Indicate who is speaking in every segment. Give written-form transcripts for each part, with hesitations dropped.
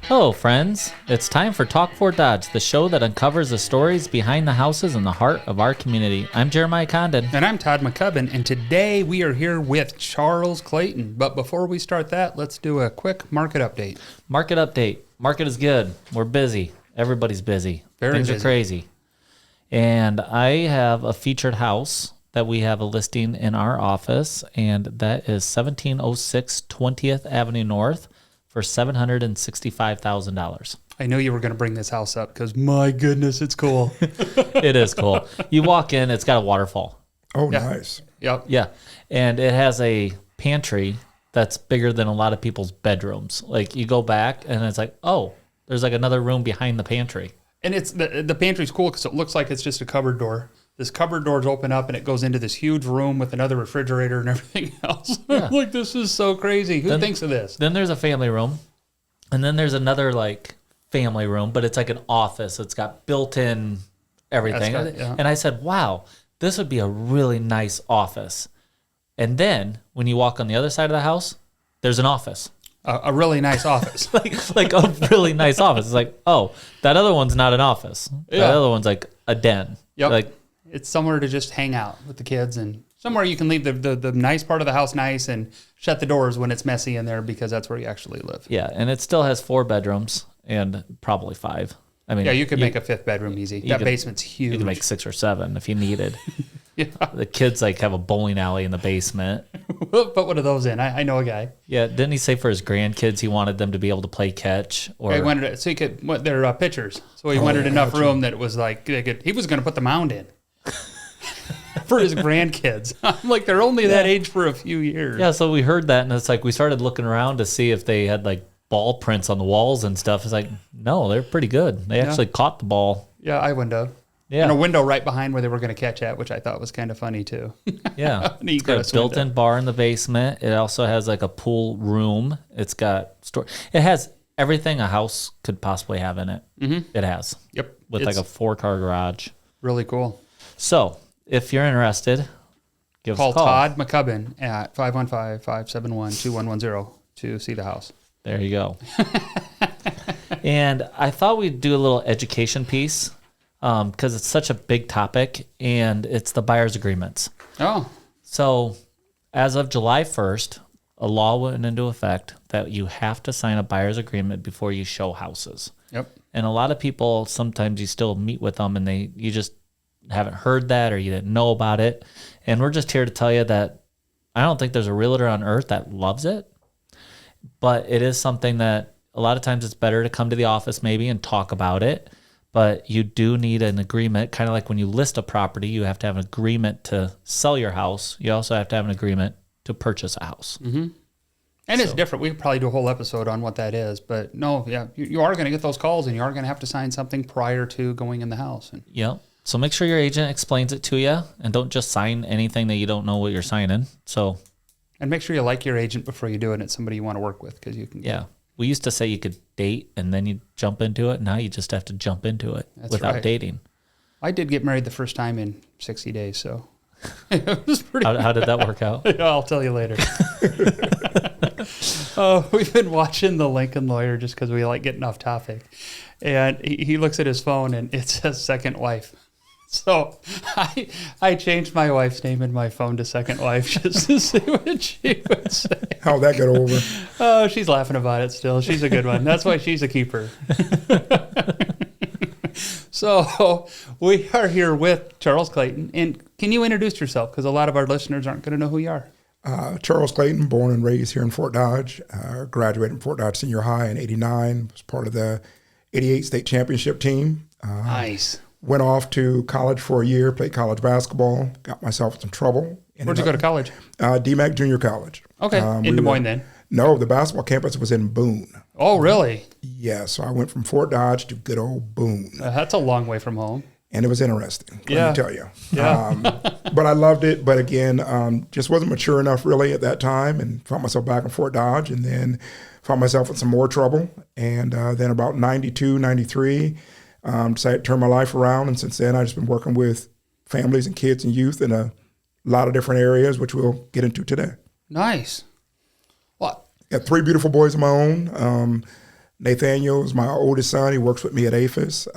Speaker 1: Hello, friends. It's time for Talk Fort Dodge, the show that uncovers the stories behind the houses in the heart of our community. I'm Jeremiahjcondon.
Speaker 2: And I'm Todd McCubbin, and today we are here with Charles Clayton. But before we start that, let's do a quick market update.
Speaker 1: Market update. Market is good. We're busy. Everybody's busy. Things are crazy. And I have a featured house that we have a listing in our office, and that is 1706 20th Avenue North for $765,000.
Speaker 2: I knew you were going to bring this house up because, my goodness, it's cool.
Speaker 1: It is cool. You walk in, it's got a waterfall.
Speaker 3: Oh,
Speaker 2: Yeah.
Speaker 3: nice.
Speaker 2: Yep.
Speaker 1: Yeah. And it has a pantry that's bigger than a lot of people's bedrooms. Like, you go back, and it's like, oh, there's like another room behind the pantry.
Speaker 2: And it's the pantry's cool because it looks like it's just a cupboard door. This cupboard doors open up, and it goes into this huge room with another refrigerator and everything else.
Speaker 1: Yeah.
Speaker 2: Like, this is so crazy. Who thinks of this?
Speaker 1: Then there's a family room, and then there's another like family room, but it's like an office. It's got built-in everything.
Speaker 2: Yeah.
Speaker 1: And I said, wow, this would be a really nice office. And then when you walk on the other side of the house, there's an office.
Speaker 2: A really nice office.
Speaker 1: like a really nice office. It's like, oh, that other one's not an office.
Speaker 2: Yeah.
Speaker 1: That other one's like a den.
Speaker 2: Yep.
Speaker 1: Like,
Speaker 2: it's somewhere to just hang out with the kids and somewhere you can leave the nice part of the house nice and shut the doors when it's messy in there because that's where you actually live.
Speaker 1: yeah, and it still has 4 bedrooms and probably 5. I mean,
Speaker 2: Yeah, you could make a 5th bedroom easy. That basement's huge.
Speaker 1: You could make 6 or 7 if you needed.
Speaker 2: Yeah.
Speaker 1: The kids like have a bowling alley in the basement.
Speaker 2: Put one of those in. I know a guy.
Speaker 1: Yeah, didn't he say for his grandkids he wanted them to be able to play catch? Or
Speaker 2: He wanted it, so he could. They're pitchers. So he wanted enough room that it was like he was going to put the mound in for his grandkids. I'm like, they're only that age for a few years.
Speaker 1: yeah, so we heard that, and it's like we started looking around to see if they had like ball prints on the walls and stuff. It's like, no, they're pretty good. They actually caught the ball.
Speaker 2: Yeah, eye window.
Speaker 1: Yeah.
Speaker 2: And a window right behind where they were going to catch at, which I thought was kind of funny too.
Speaker 1: Yeah.
Speaker 2: Neat
Speaker 1: It's got a built-in bar in the basement. It also has like a pool room. It's got It has everything a house could possibly have in it. Mm-hmm. It has.
Speaker 2: Yep.
Speaker 1: With like a 4-car garage.
Speaker 2: Really cool.
Speaker 1: So if you're interested, give us a call.
Speaker 2: Todd McCubbin at 515-571-2110 to see the house.
Speaker 1: There you go. And I thought we'd do a little education piece because it's such a big topic, and it's the buyer's agreements.
Speaker 2: Oh,
Speaker 1: So as of July 1st, a law went into effect that you have to sign a buyer's agreement before you show houses.
Speaker 2: yep.
Speaker 1: And a lot of people, sometimes you still meet with them and you just haven't heard that or you didn't know about it. And we're just here to tell you that I don't think there's a realtor on earth that loves it, but it is something that a lot of times it's better to come to the office maybe and talk about it. But you do need an agreement, kind of like when you list a property, you have to have an agreement to sell your house. You also have to have an agreement to purchase a house.
Speaker 2: Mm-hmm. And it's different. We could probably do a whole episode on what that is. But no, yeah, you are going to get those calls and you are going to have to sign something prior to going in the house. And
Speaker 1: Yep. So make sure your agent explains it to you and don't just sign anything that you don't know what you're signing. So,
Speaker 2: and make sure you like your agent before you do it. And it's somebody you want to work with because you can.
Speaker 1: yeah. We used to say you could date and then you jump into it. Now you just have to jump into it without dating.
Speaker 2: I did get married the first time in 60 days. So it was pretty.
Speaker 1: How did that work out?
Speaker 2: Yeah, I'll tell you later. We've been watching The Lincoln Lawyer just because we like getting off topic. And he looks at his phone and it says second wife. So I changed my wife's name in my phone to second wife just to see what she would say.
Speaker 3: How'd that get over?
Speaker 2: Oh, she's laughing about it still. She's a good one. That's why she's a keeper. So we are here with Charles Clayton. And can you introduce yourself? Because a lot of our listeners aren't going to know who you are.
Speaker 3: Charles Clayton, born and raised here in Fort Dodge. Graduated from Fort Dodge Senior High in '89. Was part of the '88 state championship team.
Speaker 2: Nice.
Speaker 3: Went off to college for a year, played college basketball, got myself in some trouble.
Speaker 2: Where'd you go to college?
Speaker 3: DMAC Junior College.
Speaker 2: Okay, in Des Moines then.
Speaker 3: No, the basketball campus was in Boone.
Speaker 2: Oh, really?
Speaker 3: Yeah, so I went from Fort Dodge to good old Boone.
Speaker 2: That's a long way from home.
Speaker 3: And it was interesting, let me tell you.
Speaker 2: Yeah.
Speaker 3: But I loved it. But again, just wasn't mature enough really at that time and found myself back in Fort Dodge and then found myself in some more trouble. And then about 92, 93, decided to turn my life around. And since then, I've just been working with families and kids and youth in a lot of different areas, which we'll get into today.
Speaker 2: Nice. What?
Speaker 3: Got 3 beautiful boys of my own. Nathaniel is my oldest son. He works with me at AFES.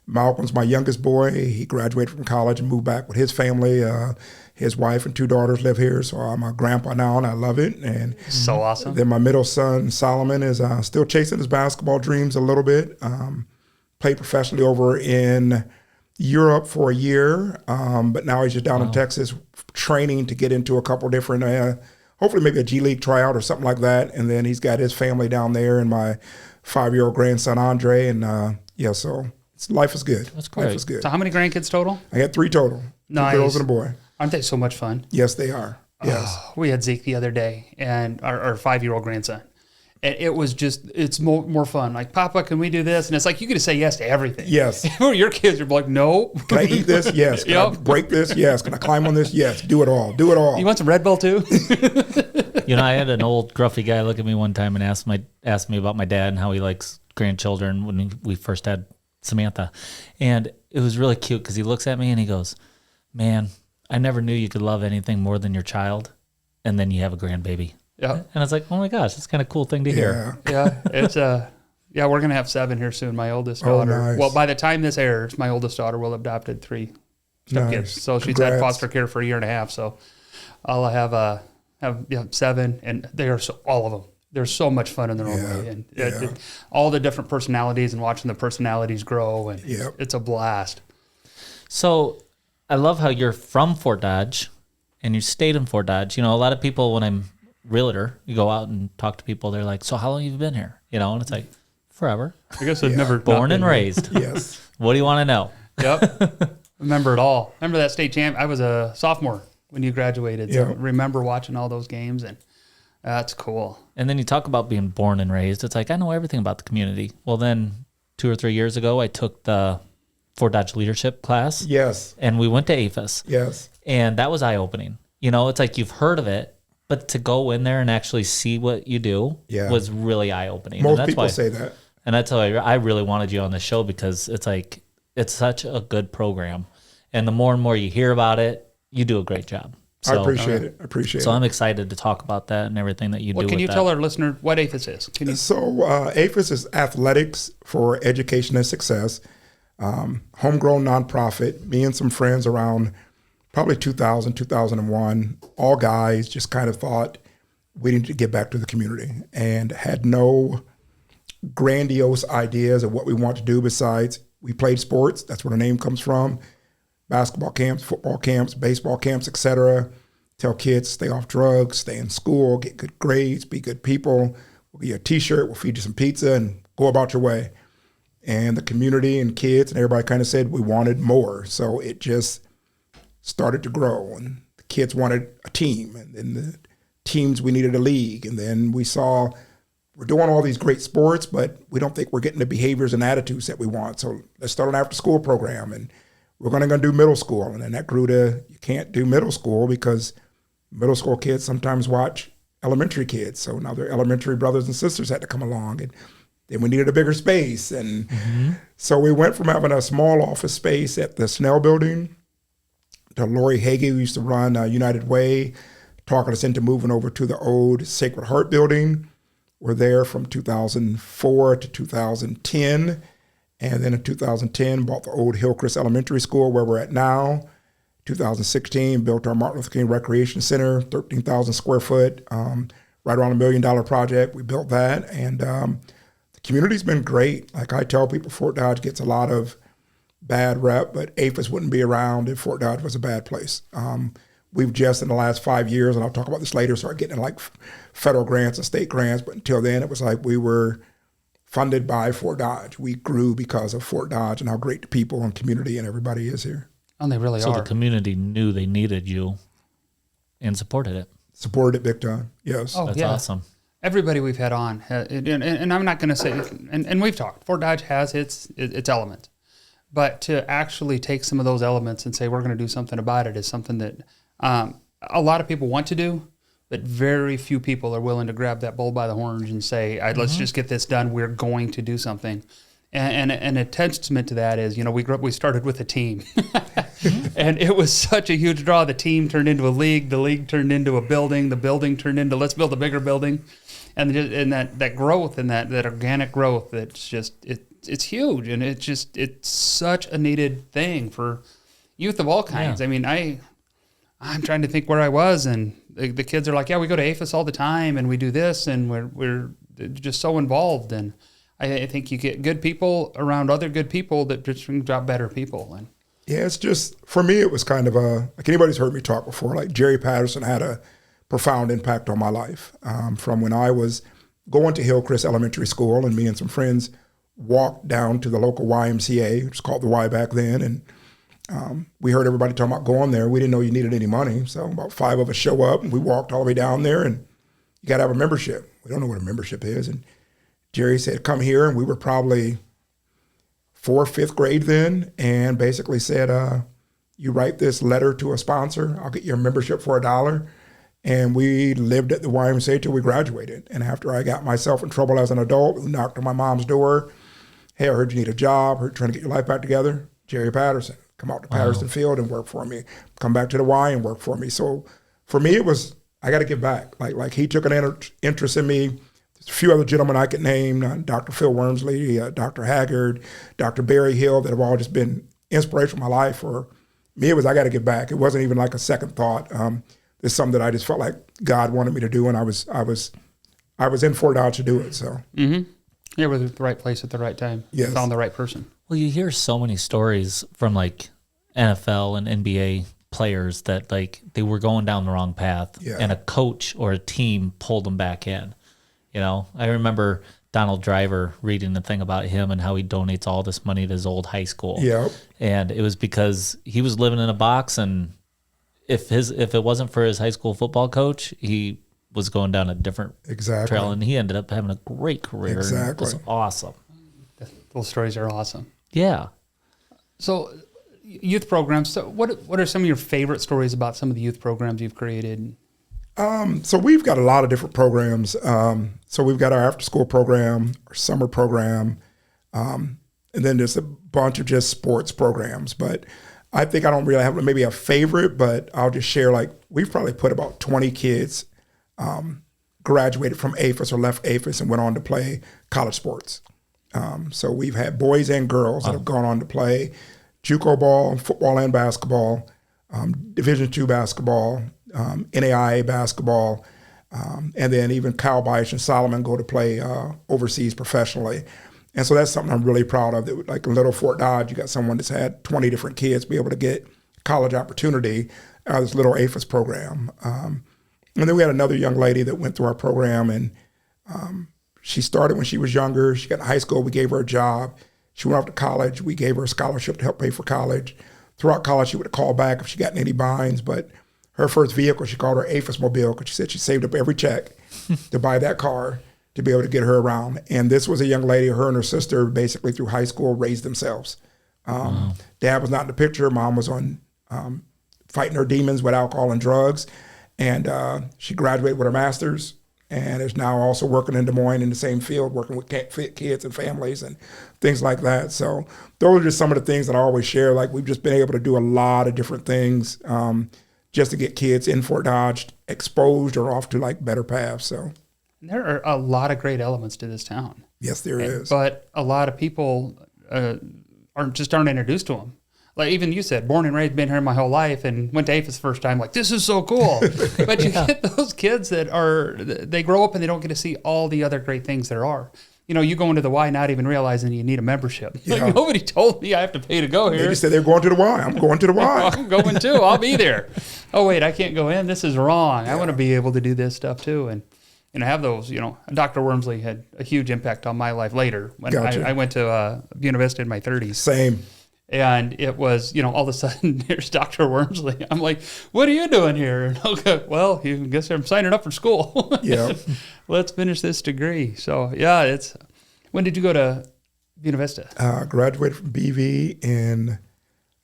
Speaker 3: Malcolm's my youngest boy. He graduated from college and moved back with his family. His wife and 2 daughters live here, so I'm a grandpa now, and I love it. And
Speaker 2: So awesome.
Speaker 3: then my middle son, Solomon, is still chasing his basketball dreams a little bit. Played professionally over in Europe for a year, but now he's just down in Texas training to get into a couple different, hopefully maybe a G League tryout or something like that. And then he's got his family down there, and my 5-year-old grandson, Andre. And so life is good.
Speaker 1: That's great.
Speaker 3: Life is good.
Speaker 2: So how many grandkids total?
Speaker 3: I had 3 total.
Speaker 2: Nice.
Speaker 3: 2 girls and a boy.
Speaker 2: Aren't they so much fun?
Speaker 3: Yes, they are. Yes.
Speaker 2: We had Zeke the other day, and our 5-year-old grandson. And it was just, it's more fun. Like, Papa, can we do this? And it's like, you get to say yes to everything.
Speaker 3: Yes.
Speaker 2: Your kids are like, no.
Speaker 3: Can I eat this? Yes. Can I break this? Yes. Can I climb on this? Yes. Do it all. Do it all.
Speaker 2: You want some Red Bull too?
Speaker 1: I had an old gruffy guy look at me one time and ask me about my dad and how he likes grandchildren when we first had Samantha. And it was really cute because he looks at me and he goes, man, I never knew you could love anything more than your child. And then you have a grandbaby.
Speaker 2: Yeah.
Speaker 1: And I was like, oh my gosh, that's kind of a cool thing to hear.
Speaker 2: Yeah. It's we're going to have 7 here soon. My oldest daughter.
Speaker 3: Nice.
Speaker 2: Well, by the time this airs, my oldest daughter will have adopted 3 stepkids.
Speaker 3: Nice.
Speaker 2: So she's
Speaker 3: Congrats.
Speaker 2: had foster care for a year and a half. So I'll have 7, and they are all of them. They're so much fun in their own way, and all the different personalities, and watching the personalities grow, and it's a blast.
Speaker 1: So I love how you're from Fort Dodge and you stayed in Fort Dodge. A lot of people, when I'm realtor, you go out and talk to people, they're like, so how long have you been here? And it's like, forever.
Speaker 2: I guess I've never
Speaker 1: Born and raised.
Speaker 3: Yes.
Speaker 1: What do you want to know?
Speaker 2: Yep. Remember it all. Remember that state champ? I was a sophomore when you graduated. So
Speaker 3: Yeah.
Speaker 2: remember watching all those games, and that's cool.
Speaker 1: And then you talk about being born and raised. It's like, I know everything about the community. Well, then 2 or 3 years ago, I took the Fort Dodge leadership class.
Speaker 3: Yes.
Speaker 1: And we went to AFES.
Speaker 3: Yes.
Speaker 1: And that was eye-opening. It's like you've heard of it, but to go in there and actually see what you do was really eye-opening.
Speaker 3: Most people say that.
Speaker 1: And that's why I really wanted you on the show, because it's like, it's such a good program. And the more and more you hear about it, you do a great job.
Speaker 3: I appreciate it.
Speaker 1: So I'm excited to talk about that and everything that you do.
Speaker 2: Can you tell our listener what AFES is?
Speaker 3: AFES is Athletics for Education and Success, homegrown nonprofit. Me and some friends around probably 2000, 2001, all guys, just kind of thought we needed to give back to the community and had no grandiose ideas of what we want to do besides we played sports. That's where the name comes from. Basketball camps, football camps, baseball camps, etc. Tell kids stay off drugs, stay in school, get good grades, be good people. We'll give you a T-shirt, we'll feed you some pizza, and go about your way. And the community and kids and everybody kind of said we wanted more. So it just started to grow. And the kids wanted a team. And then the teams, we needed a league. And then we saw we're doing all these great sports, but we don't think we're getting the behaviors and attitudes that we want. So let's start an after-school program. And we're going to do middle school. And then that grew to, you can't do middle school because middle school kids sometimes watch elementary kids. So now their elementary brothers and sisters had to come along. And then we needed a bigger space. And so we went from having a small office space at the Snell building to Lori Hagee, who used to run United Way, talking us into moving over to the old Sacred Heart building. We're there from 2004 to 2010. And then in 2010, bought the old Hillcrest Elementary School where we're at now. 2016, built our Martin Luther King Recreation Center, 13,000 square foot, right around $1 million project. We built that. And the community's been great. Like I tell people, Fort Dodge gets a lot of bad rep, but AFES wouldn't be around if Fort Dodge was a bad place. We've just in the last 5 years, and I'll talk about this later, started getting like federal grants and state grants. But until then, it was like we were funded by Fort Dodge. We grew because of Fort Dodge and how great the people and community and everybody is here.
Speaker 2: And they really are.
Speaker 1: So the community knew they needed you and supported it.
Speaker 3: Supported it big time, yes.
Speaker 2: Oh,
Speaker 1: That's
Speaker 2: yeah.
Speaker 1: awesome.
Speaker 2: Everybody we've had on, and I'm not going to say, and we've talked, Fort Dodge has its elements, but to actually take some of those elements and say we're going to do something about it is something that a lot of people want to do, but very few people are willing to grab that bull by the horns and say, let's just get this done. We're going to do something. And a testament to that is, we started with a team. And it was such a huge draw. The team turned into a league. The league turned into a building. The building turned into let's build a bigger building. and that growth and that organic growth, that's just it's huge, and it's such a needed thing for youth of all kinds.
Speaker 1: Yeah.
Speaker 2: I mean, I'm trying to think where I was, and the kids are like, yeah, we go to AFES all the time, and we do this, and we're just so involved. And I think you get good people around other good people that just brings out better people. And
Speaker 3: yeah, it's just, for me, it was kind of like anybody's heard me talk before, like Jerry Patterson had a profound impact on my life. From when I was going to Hillcrest Elementary School, and me and some friends walked down to the local YMCA, which was called the Y back then, and we heard everybody talking about going there. We didn't know you needed any money, so about 5 of us show up, and we walked all the way down there, and you got to have a membership. We don't know what a membership is, and Jerry said, come here, and we were probably 4th, 5th grade then, and basically said, you write this letter to a sponsor, I'll get your membership for $1. And we lived at the YMCA till we graduated. And after I got myself in trouble as an adult, who knocked on my mom's door, hey, I heard you need a job, heard you're trying to get your life back together, Jerry Patterson, come out to Patterson Field and work for me, come back to the Y and work for me. So for me, it was, I got to give back. Like he took an interest in me. There's a few other gentlemen I could name, Dr. Phil Wormsley, Dr. Haggard, Dr. Barry Hill, that have all just been inspirational in my life. For me, it was, I got to give back. It wasn't even like a second thought. It's something that I just felt like God wanted me to do, and I was in Fort Dodge to do it. So
Speaker 2: yeah, we're at the right place at the right time.
Speaker 3: Yes.
Speaker 2: Found the right person.
Speaker 1: Well, you hear so many stories from like NFL and NBA players that like they were going down the wrong path, and a coach or a team pulled them back in. You know, I remember Donald Driver reading the thing about him and how he donates all this money to his old high school.
Speaker 3: Yeah,
Speaker 1: and it was because he was living in a box, and if it wasn't for his high school football coach, he was going down a different trail, and he ended up having a great career.
Speaker 3: Exactly.
Speaker 1: It was awesome.
Speaker 2: Those stories are awesome.
Speaker 1: Yeah.
Speaker 2: So, youth programs. So, what are some of your favorite stories about some of the youth programs you've created?
Speaker 3: So we've got a lot of different programs. So we've got our after-school program, our summer program, and then there's a bunch of just sports programs. But I think I don't really have maybe a favorite, but I'll just share, like, we've probably put about 20 kids graduated from AFES or left AFES and went on to play college sports. So we've had boys and girls that have gone on to play JUCO ball, football and basketball, Division II basketball, NAIA basketball, and then even Kyle Beisch and Solomon go to play overseas professionally. And so that's something I'm really proud of. That, like in Little Fort Dodge, you got someone that's had 20 different kids be able to get college opportunity out of this little AFES program. And then we had another young lady that went through our program, and she started when she was younger. She got to high school, we gave her a job. She went off to college, we gave her a scholarship to help pay for college. Throughout college, she would call back if she got in any binds, but her first vehicle, she called her AFES Mobile, because she said she saved up every check to buy that car to be able to get her around. And this was a young lady, her and her sister, basically through high school, raised themselves. Dad was not in the picture. Mom was on fighting her demons with alcohol and drugs. And she graduated with her master's and is now also working in Des Moines in the same field, working with kids and families and things like that. So those are just some of the things that I always share. Like, we've just been able to do a lot of different things just to get kids in Fort Dodge exposed or off to like better paths. So
Speaker 2: there are a lot of great elements to this town.
Speaker 3: Yes, there is.
Speaker 2: But a lot of people aren't introduced to them. Like even you said, born and raised, been here my whole life, and went to AFES first time, like, this is so cool. But you get those kids that they grow up and they don't get to see all the other great things there are. You know, you go into the Y not even realizing you need a membership.
Speaker 3: Yeah.
Speaker 2: Like, nobody told me I have to pay to go here.
Speaker 3: They just said they're going to the Y. I'm going to the Y.
Speaker 2: I'm going too. I'll be there. Oh, wait, I can't go in. This is wrong. Yeah. I want to be able to do this stuff too. And have those, Dr. Wormsley had a huge impact on my life later when I went to University in my 30s.
Speaker 3: Same.
Speaker 2: And it was, all of a sudden, there's Dr. Wormsley. I'm like, what are you doing here? And okay, well, you guess I'm signing up for school.
Speaker 3: Yeah.
Speaker 2: Let's finish this degree. So, yeah, when did you go to University?
Speaker 3: Graduated from BV in,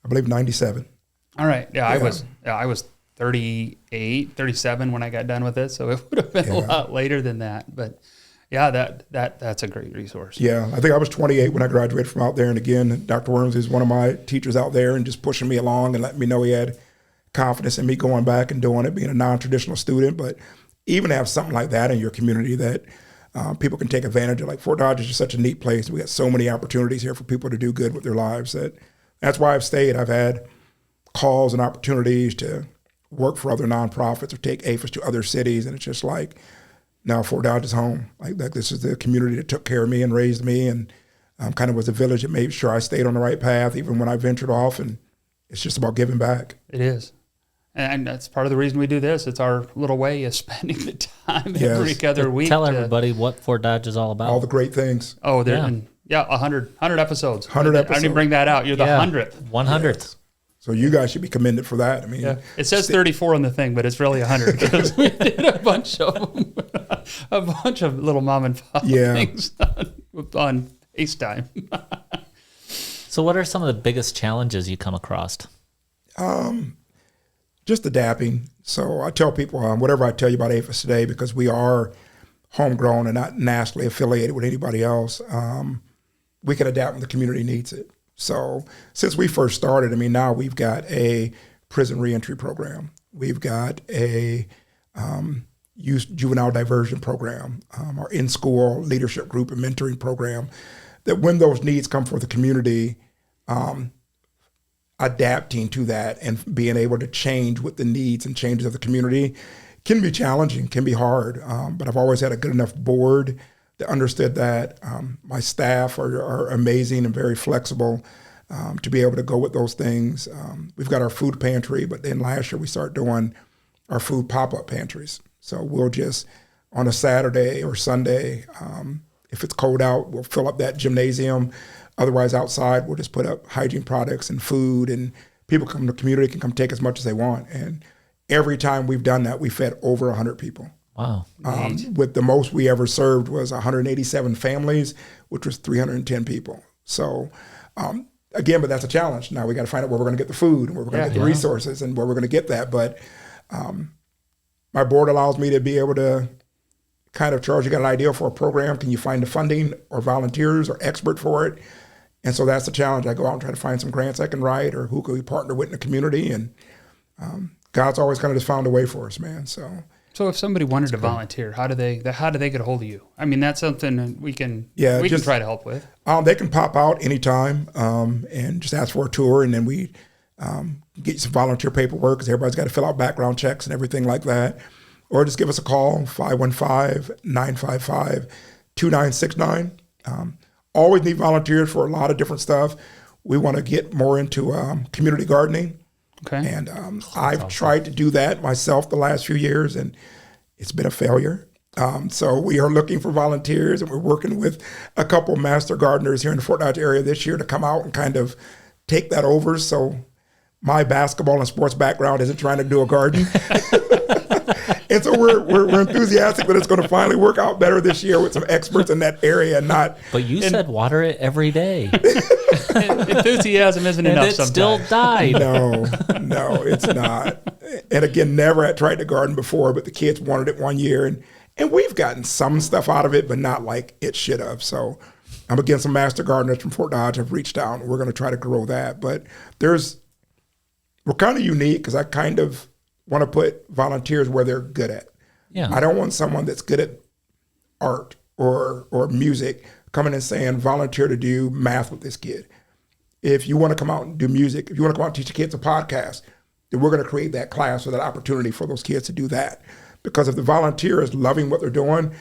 Speaker 3: I believe, 97.
Speaker 2: All right. Yeah, I was 38, 37 when I got done with it. So it would have been a lot later than that. But yeah, that's a great resource.
Speaker 3: Yeah, I think I was 28 when I graduated from out there. And again, Dr. Wormsley is one of my teachers out there and just pushing me along and letting me know he had confidence in me going back and doing it, being a non-traditional student. But even have something like that in your community that people can take advantage of. Like Fort Dodge is just such a neat place. We got so many opportunities here for people to do good with their lives. That's why I've stayed. I've had calls and opportunities to work for other nonprofits or take AFES to other cities, and it's just like, now Fort Dodge is home. Like this is the community that took care of me and raised me, and kind of was a village that made sure I stayed on the right path even when I ventured off. And it's just about giving back.
Speaker 2: It is. And that's part of the reason we do this. It's our little way of spending the time every other week.
Speaker 1: Tell everybody what Fort Dodge is all about.
Speaker 3: All the great things.
Speaker 2: Oh, 100 episodes.
Speaker 3: 100 episodes.
Speaker 2: I didn't bring that out. You're the 100th.
Speaker 1: 100th.
Speaker 3: Yes. So you guys should be commended for that. I mean,
Speaker 2: it says 34 on the thing, but it's really 100 because we did a bunch of them, a bunch of little mom and pop things on FaceTime.
Speaker 1: So what are some of the biggest challenges you come across?
Speaker 3: Just adapting. So I tell people, whatever I tell you about AFES today, because we are homegrown and not nationally affiliated with anybody else, we can adapt when the community needs it. So since we first started, I mean, now we've got a prison reentry program. We've got a youth juvenile diversion program, our in-school leadership group and mentoring program, that when those needs come for the community, adapting to that and being able to change with the needs and changes of the community can be challenging, can be hard. But I've always had a good enough board that understood that. My staff are amazing and very flexible to be able to go with those things. We've got our food pantry, but then last year we started doing our food pop-up pantries. So we'll just, on a Saturday or Sunday, if it's cold out, we'll fill up that gymnasium. Otherwise, outside, we'll just put up hygiene products and food, and people come to the community can come take as much as they want. And every time we've done that, we fed over 100 people.
Speaker 1: Wow.
Speaker 3: With the most we ever served was 187 families, which was 310 people. So, again, but that's a challenge. Now we got to find out where we're going to get the food, and where we're going to get the resources, and where we're going to get that. But my board allows me to be able to kind of, Charles, you got an idea for a program. Can you find the funding or volunteers or expert for it? And so that's the challenge. I go out and try to find some grants I can write, or who can we partner with in the community. And God's always kind of just found a way for us, man. So
Speaker 2: if somebody wanted to volunteer, how do they get a hold of you? I mean, that's something we can can try to help with.
Speaker 3: They can pop out anytime and just ask for a tour, and then we get you some volunteer paperwork, because everybody's got to fill out background checks and everything like that. Or just give us a call, 515-955-2969. Always need volunteers for a lot of different stuff. We want to get more into community gardening.
Speaker 2: Okay.
Speaker 3: And I've tried to do that myself the last few years, and it's been a failure. So we are looking for volunteers, and we're working with a couple master gardeners here in the Fort Dodge area this year to come out and kind of take that over. So my basketball and sports background isn't trying to do a garden. And so we're enthusiastic that it's going to finally work out better this year with some experts in that area, and not.
Speaker 1: But you said water it every day.
Speaker 2: Enthusiasm isn't enough.
Speaker 1: It still died.
Speaker 3: No, it's not. And again, never had tried to garden before, but the kids wanted it one year, and we've gotten some stuff out of it, but not like it should have. So I'm again, some master gardeners from Fort Dodge have reached out, and we're going to try to grow that. But we're kind of unique, because I kind of want to put volunteers where they're good at.
Speaker 1: Yeah.
Speaker 3: I don't want someone that's good at art or music coming and saying, volunteer to do math with this kid. If you want to come out and do music, if you want to come out and teach the kids a podcast, then we're going to create that class or that opportunity for those kids to do that. Because if the volunteer is loving what they're doing,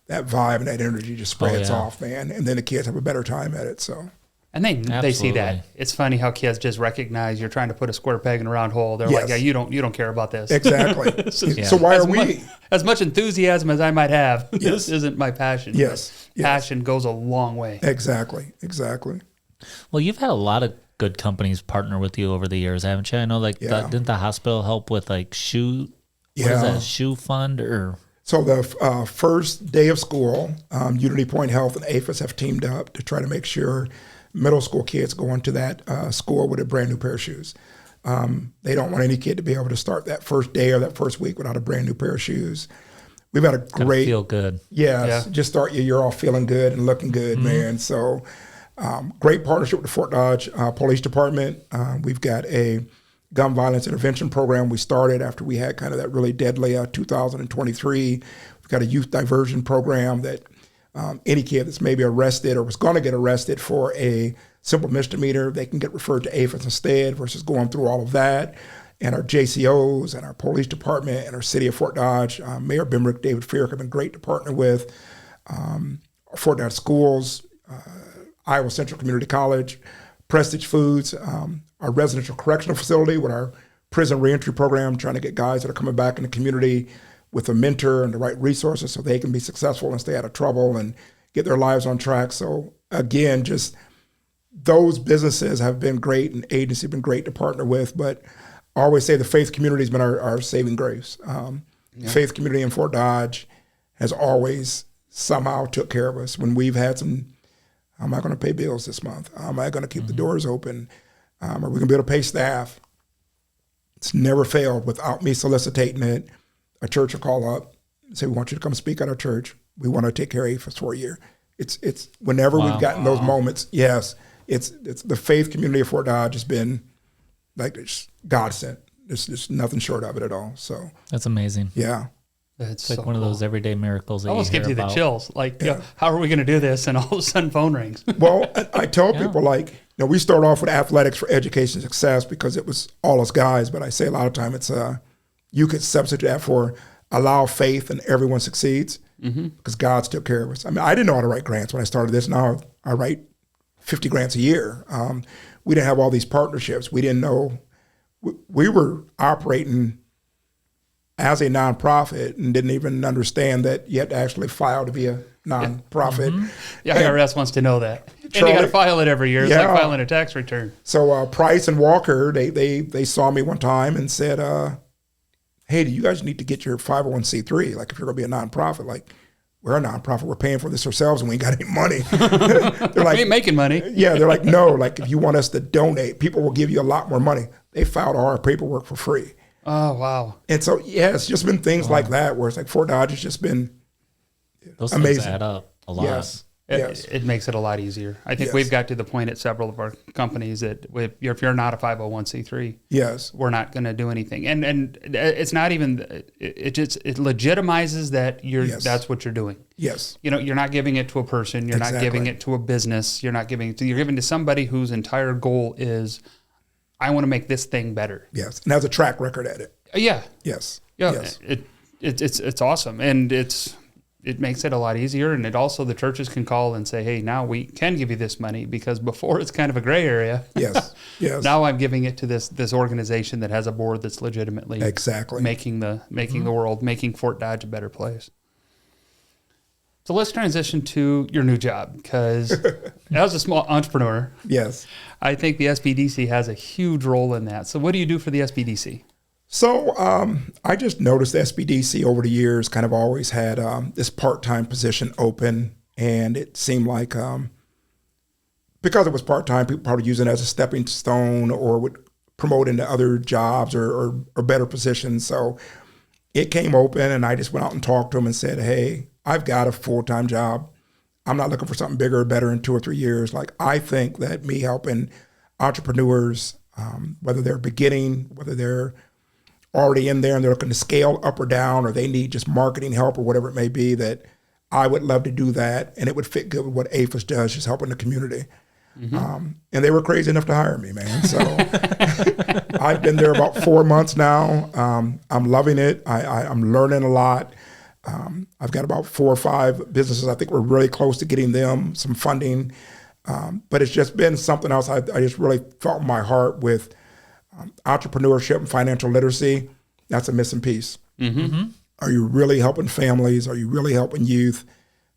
Speaker 3: that vibe and that energy just spreads off, man. And then the kids have a better time at it. So.
Speaker 2: And they see that. It's funny how kids just recognize you're trying to put a square peg in a round hole. They're like, yeah, you don't care about this.
Speaker 3: Exactly. So why are we?
Speaker 2: As much enthusiasm as I might have, this isn't my passion.
Speaker 3: Yes.
Speaker 2: Passion goes a long way.
Speaker 3: Exactly.
Speaker 1: Well, you've had a lot of good companies partner with you over the years, haven't you? I know, didn't the hospital help with shoe? What is that, shoe fund or?
Speaker 3: So the first day of school, Unity Point Health and AFES have teamed up to try to make sure middle school kids go into that school with a brand new pair of shoes. They don't want any kid to be able to start that first day or that first week without a brand new pair of shoes. We've had a great
Speaker 1: feel good.
Speaker 3: Yes, just start your year off feeling good and looking good, man. So great partnership with the Fort Dodge Police Department. We've got a gun violence intervention program we started after we had kind of that really deadly 2023. We've got a youth diversion program that any kid that's maybe arrested or was going to get arrested for a simple misdemeanor, they can get referred to AFES instead versus going through all of that. And our JCOs and our police department and our city of Fort Dodge, Mayor Bemrick, David Feark have been great to partner with. Fort Dodge Schools, Iowa Central Community College, Prestige Foods, our residential correctional facility with our prison reentry program, trying to get guys that are coming back in the community with a mentor and the right resources so they can be successful and stay out of trouble and get their lives on track. So again, just those businesses have been great and agencies have been great to partner with, but I always say the faith community has been our saving grace. The faith community in Fort Dodge has always somehow took care of us when we've had some, am I going to pay bills this month? Am I going to keep the doors open? Are we going to be able to pay staff? It's never failed without me soliciting it. A church will call up and say, we want you to come speak at our church. We want to take care of AFES for a year. It's whenever we've gotten those moments, yes, it's the faith community of Fort Dodge has been like it's God sent. There's just nothing short of it at all. So
Speaker 1: that's amazing.
Speaker 3: Yeah.
Speaker 1: It's like one of those everyday miracles that
Speaker 2: almost
Speaker 1: you
Speaker 2: gives you
Speaker 1: about.
Speaker 2: the chills. Like, you know, how are we going to do this? And all of a sudden, phone rings.
Speaker 3: Well, I tell people, like, you know, we start off with athletics for education success because it was all us guys. But I say a lot of time it's you could substitute that for allow faith and everyone succeeds because God's took care of us. I mean, I didn't know how to write grants when I started this. Now I write 50 grants a year. We didn't have all these partnerships. We didn't know. We were operating as a nonprofit and didn't even understand that you had to actually file to be a nonprofit.
Speaker 2: Yeah, IRS wants to know that. And you got to file it every year. It's like filing a tax return.
Speaker 3: So Price and Walker, they saw me one time and said, hey, do you guys need to get your 501c3? Like if you're going to be a nonprofit, like we're a nonprofit, we're paying for this ourselves and we ain't got any money. They're like,
Speaker 2: we ain't making money.
Speaker 3: Yeah, they're like, no, like if you want us to donate, people will give you a lot more money. They filed all our paperwork for free.
Speaker 2: Oh, wow.
Speaker 3: And so, yeah, it's just been things like that where it's like Fort Dodge has just been
Speaker 1: those
Speaker 3: amazing.
Speaker 1: Things add up a lot.
Speaker 3: Yes.
Speaker 2: It makes it a lot easier. I think we've got to the point at several of our companies that if you're not a 501c3,
Speaker 3: yes,
Speaker 2: we're not going to do anything. And it's not even it legitimizes that that's what you're doing.
Speaker 3: Yes.
Speaker 2: You know, you're not giving it to a person, you're not giving it to a business, you're giving to somebody whose entire goal is I want to make this thing better.
Speaker 3: Yes. And has a track record at it.
Speaker 2: Yeah.
Speaker 3: Yes.
Speaker 2: Yeah.
Speaker 3: Yes.
Speaker 2: It's awesome. And it makes it a lot easier. And it also, the churches can call and say, hey, now we can give you this money because before it's kind of a gray area.
Speaker 3: Yes. Yes.
Speaker 2: Now I'm giving it to this organization that has a board that's legitimately making the world, making Fort Dodge a better place. So let's transition to your new job because as a small entrepreneur,
Speaker 3: yes,
Speaker 2: I think the SBDC has a huge role in that. So what do you do for the SBDC?
Speaker 3: So I just noticed the SBDC over the years kind of always had this part-time position open, and it seemed like because it was part-time, people probably use it as a stepping stone or would promote into other jobs or better positions. So it came open, and I just went out and talked to them and said, hey, I've got a full-time job. I'm not looking for something bigger or better in 2 or 3 years. Like I think that me helping entrepreneurs, whether they're beginning, whether they're already in there and they're looking to scale up or down, or they need just marketing help or whatever it may be, that I would love to do that. And it would fit good with what AFES does, just helping the community. And they were crazy enough to hire me, man. So I've been there about 4 months now. I'm loving it. I'm learning a lot. I've got about 4 or 5 businesses. I think we're really close to getting them some funding. But it's just been something else. I just really felt in my heart with entrepreneurship and financial literacy. That's a missing piece. Are you really helping families? Are you really helping youth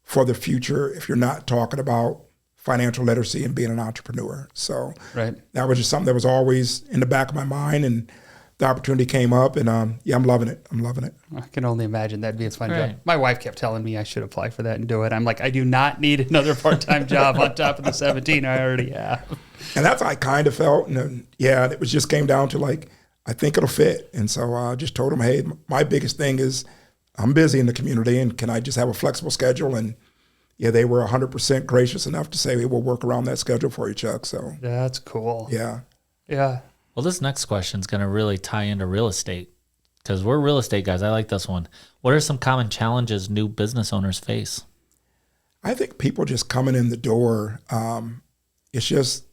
Speaker 3: for the future if you're not talking about financial literacy and being an entrepreneur? So that was just something that was always in the back of my mind, and the opportunity came up, and I'm loving it. I'm loving it.
Speaker 2: I can only imagine that'd be a fun job. My wife kept telling me I should apply for that and do it. I'm like, I do not need another part-time job on top of the 17 I already have.
Speaker 3: And that's how I kind of felt. And it was just came down to like, I think it'll fit. And so I just told them, hey, my biggest thing is I'm busy in the community, and can I just have a flexible schedule? And they were 100% gracious enough to say, hey, we'll work around that schedule for you, Chuck. So
Speaker 2: that's cool.
Speaker 3: Yeah.
Speaker 2: Yeah.
Speaker 1: Well, this next question is going to really tie into real estate because we're real estate guys. I like this one. What are some common challenges new business owners face?
Speaker 3: I think people just coming in the door, it's just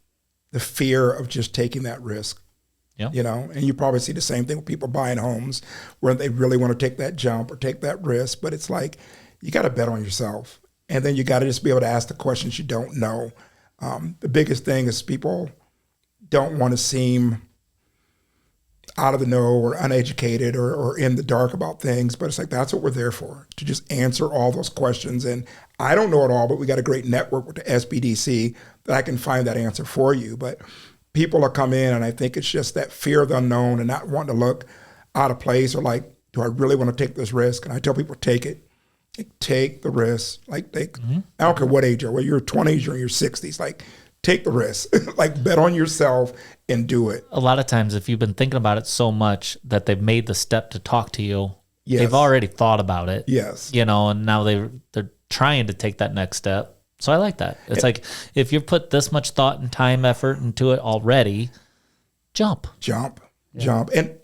Speaker 3: the fear of just taking that risk.
Speaker 1: Yeah.
Speaker 3: You know, and you probably see the same thing with people buying homes where they really want to take that jump or take that risk. But it's like, you got to bet on yourself. And then you got to just be able to ask the questions you don't know. The biggest thing is people don't want to seem out of the know or uneducated or in the dark about things. But it's like, that's what we're there for, to just answer all those questions. And I don't know it all, but we got a great network with the SBDC that I can find that answer for you. But people will come in, and I think it's just that fear of the unknown and not wanting to look out of place or like, do I really want to take this risk? And I tell people, take it. Take the risk. Like, I don't care what age you're, whether you're 20s or in your 60s, like, take the risk. Like, bet on yourself and do it.
Speaker 1: A lot of times, if you've been thinking about it so much that they've made the step to talk to you,
Speaker 3: Yes.
Speaker 1: they've already thought about it.
Speaker 3: Yes.
Speaker 1: You know, and now they're trying to take that next step. So I like that. It's like, if you've put this much thought and time, effort into it already, jump.
Speaker 3: And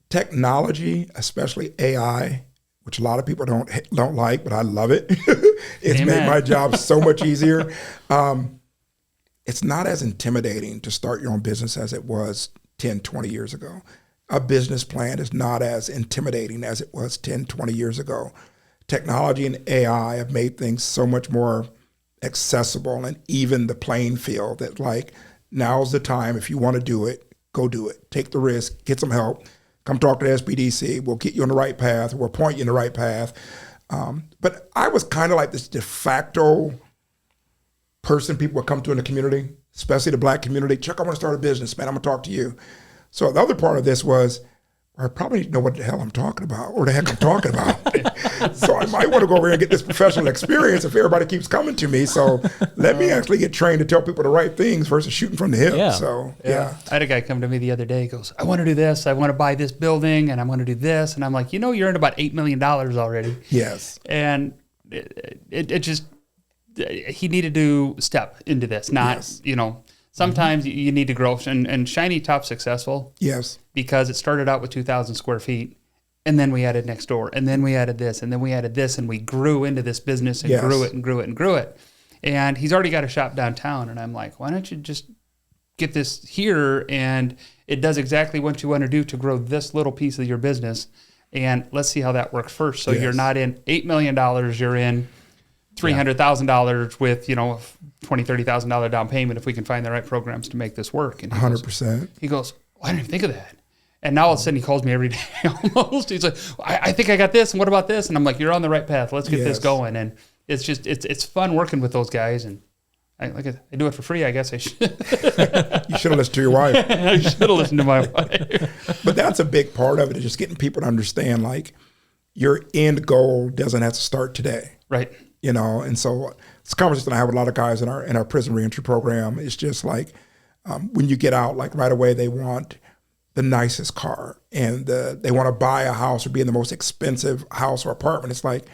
Speaker 3: technology, especially AI, which a lot of people don't like, but I love it. It's made my job so much easier. It's not as intimidating to start your own business as it was 10, 20 years ago. A business plan is not as intimidating as it was 10, 20 years ago. Technology and AI have made things so much more accessible and even the playing field that, like, now's the time. If you want to do it, go do it. Take the risk, get some help. Come talk to the SBDC. We'll get you on the right path. We'll point you in the right path. But I was kind of like this de facto person people would come to in the community, especially the Black community. Chuck, I want to start a business, man. I'm going to talk to you. So the other part of this was, I probably need to know what the hell I'm talking about or the heck I'm talking about. So I might want to go over here and get this professional experience if everybody keeps coming to me. So let me actually get trained to tell people the right things versus shooting from the hip.
Speaker 1: Yeah.
Speaker 3: So, yeah.
Speaker 2: I had a guy come to me the other day. He goes, I want to do this. I want to buy this building and I want to do this. And I'm like, you earned about $8 million already.
Speaker 3: Yes.
Speaker 2: And it just, he needed to step into this, not, sometimes you need to grow. And Shiny Top's successful.
Speaker 3: Yes.
Speaker 2: Because it started out with 2,000 square feet, and then we added next door, and then we added this, and then we added this, and we grew into this business and grew it and grew it and grew it. And he's already got a shop downtown, and I'm like, why don't you just get this here, and it does exactly what you want to do to grow this little piece of your business, and let's see how that works first. So you're not in $8 million, you're in $300,000 with, $20,000, $30,000 down payment if we can find the right programs to make this work. And
Speaker 3: 100%.
Speaker 2: He goes, I didn't even think of that. And now all of a sudden he calls me every day almost. He's like, I think I got this, and what about this? And I'm like, you're on the right path. Let's get this going. And it's just, it's fun working with those guys. And I do it for free, I guess I should.
Speaker 3: You should have listened to your wife.
Speaker 2: I should have listened to my wife.
Speaker 3: But that's a big part of it, is just getting people to understand, like, your end goal doesn't have to start today.
Speaker 2: Right.
Speaker 3: And so it's a conversation I have with a lot of guys in our prison reentry program. It's just like, when you get out, like, right away, they want the nicest car and they want to buy a house or be in the most expensive house or apartment. It's like,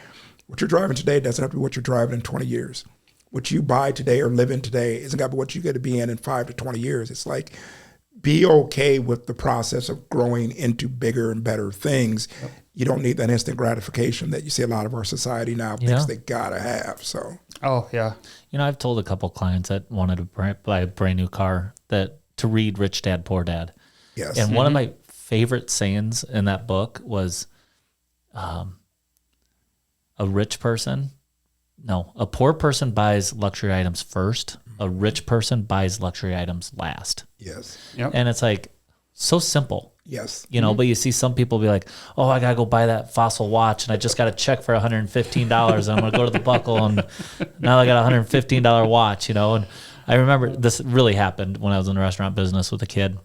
Speaker 3: what you're driving today doesn't have to be what you're driving in 20 years. What you buy today or live in today isn't got to be what you're going to be in 5 to 20 years. It's like, be okay with the process of growing into bigger and better things. Yep. You don't need that instant gratification that you see a lot of our society now thinks they got to have. So.
Speaker 2: Oh, yeah.
Speaker 1: I've told a couple clients that wanted to buy a brand new car to read Rich Dad, Poor Dad.
Speaker 3: Yes.
Speaker 1: And one of my favorite sayings in that book was, a poor person buys luxury items first. A rich person buys luxury items last.
Speaker 3: Yes.
Speaker 2: Yep.
Speaker 1: And it's like, so simple.
Speaker 3: Yes.
Speaker 1: But you see some people be like, oh, I got to go buy that Fossil watch, and I just got a check for $115, and I'm going to go to the buckle, and now I got a $115 watch, And I remember this really happened when I was in the restaurant business with a kid.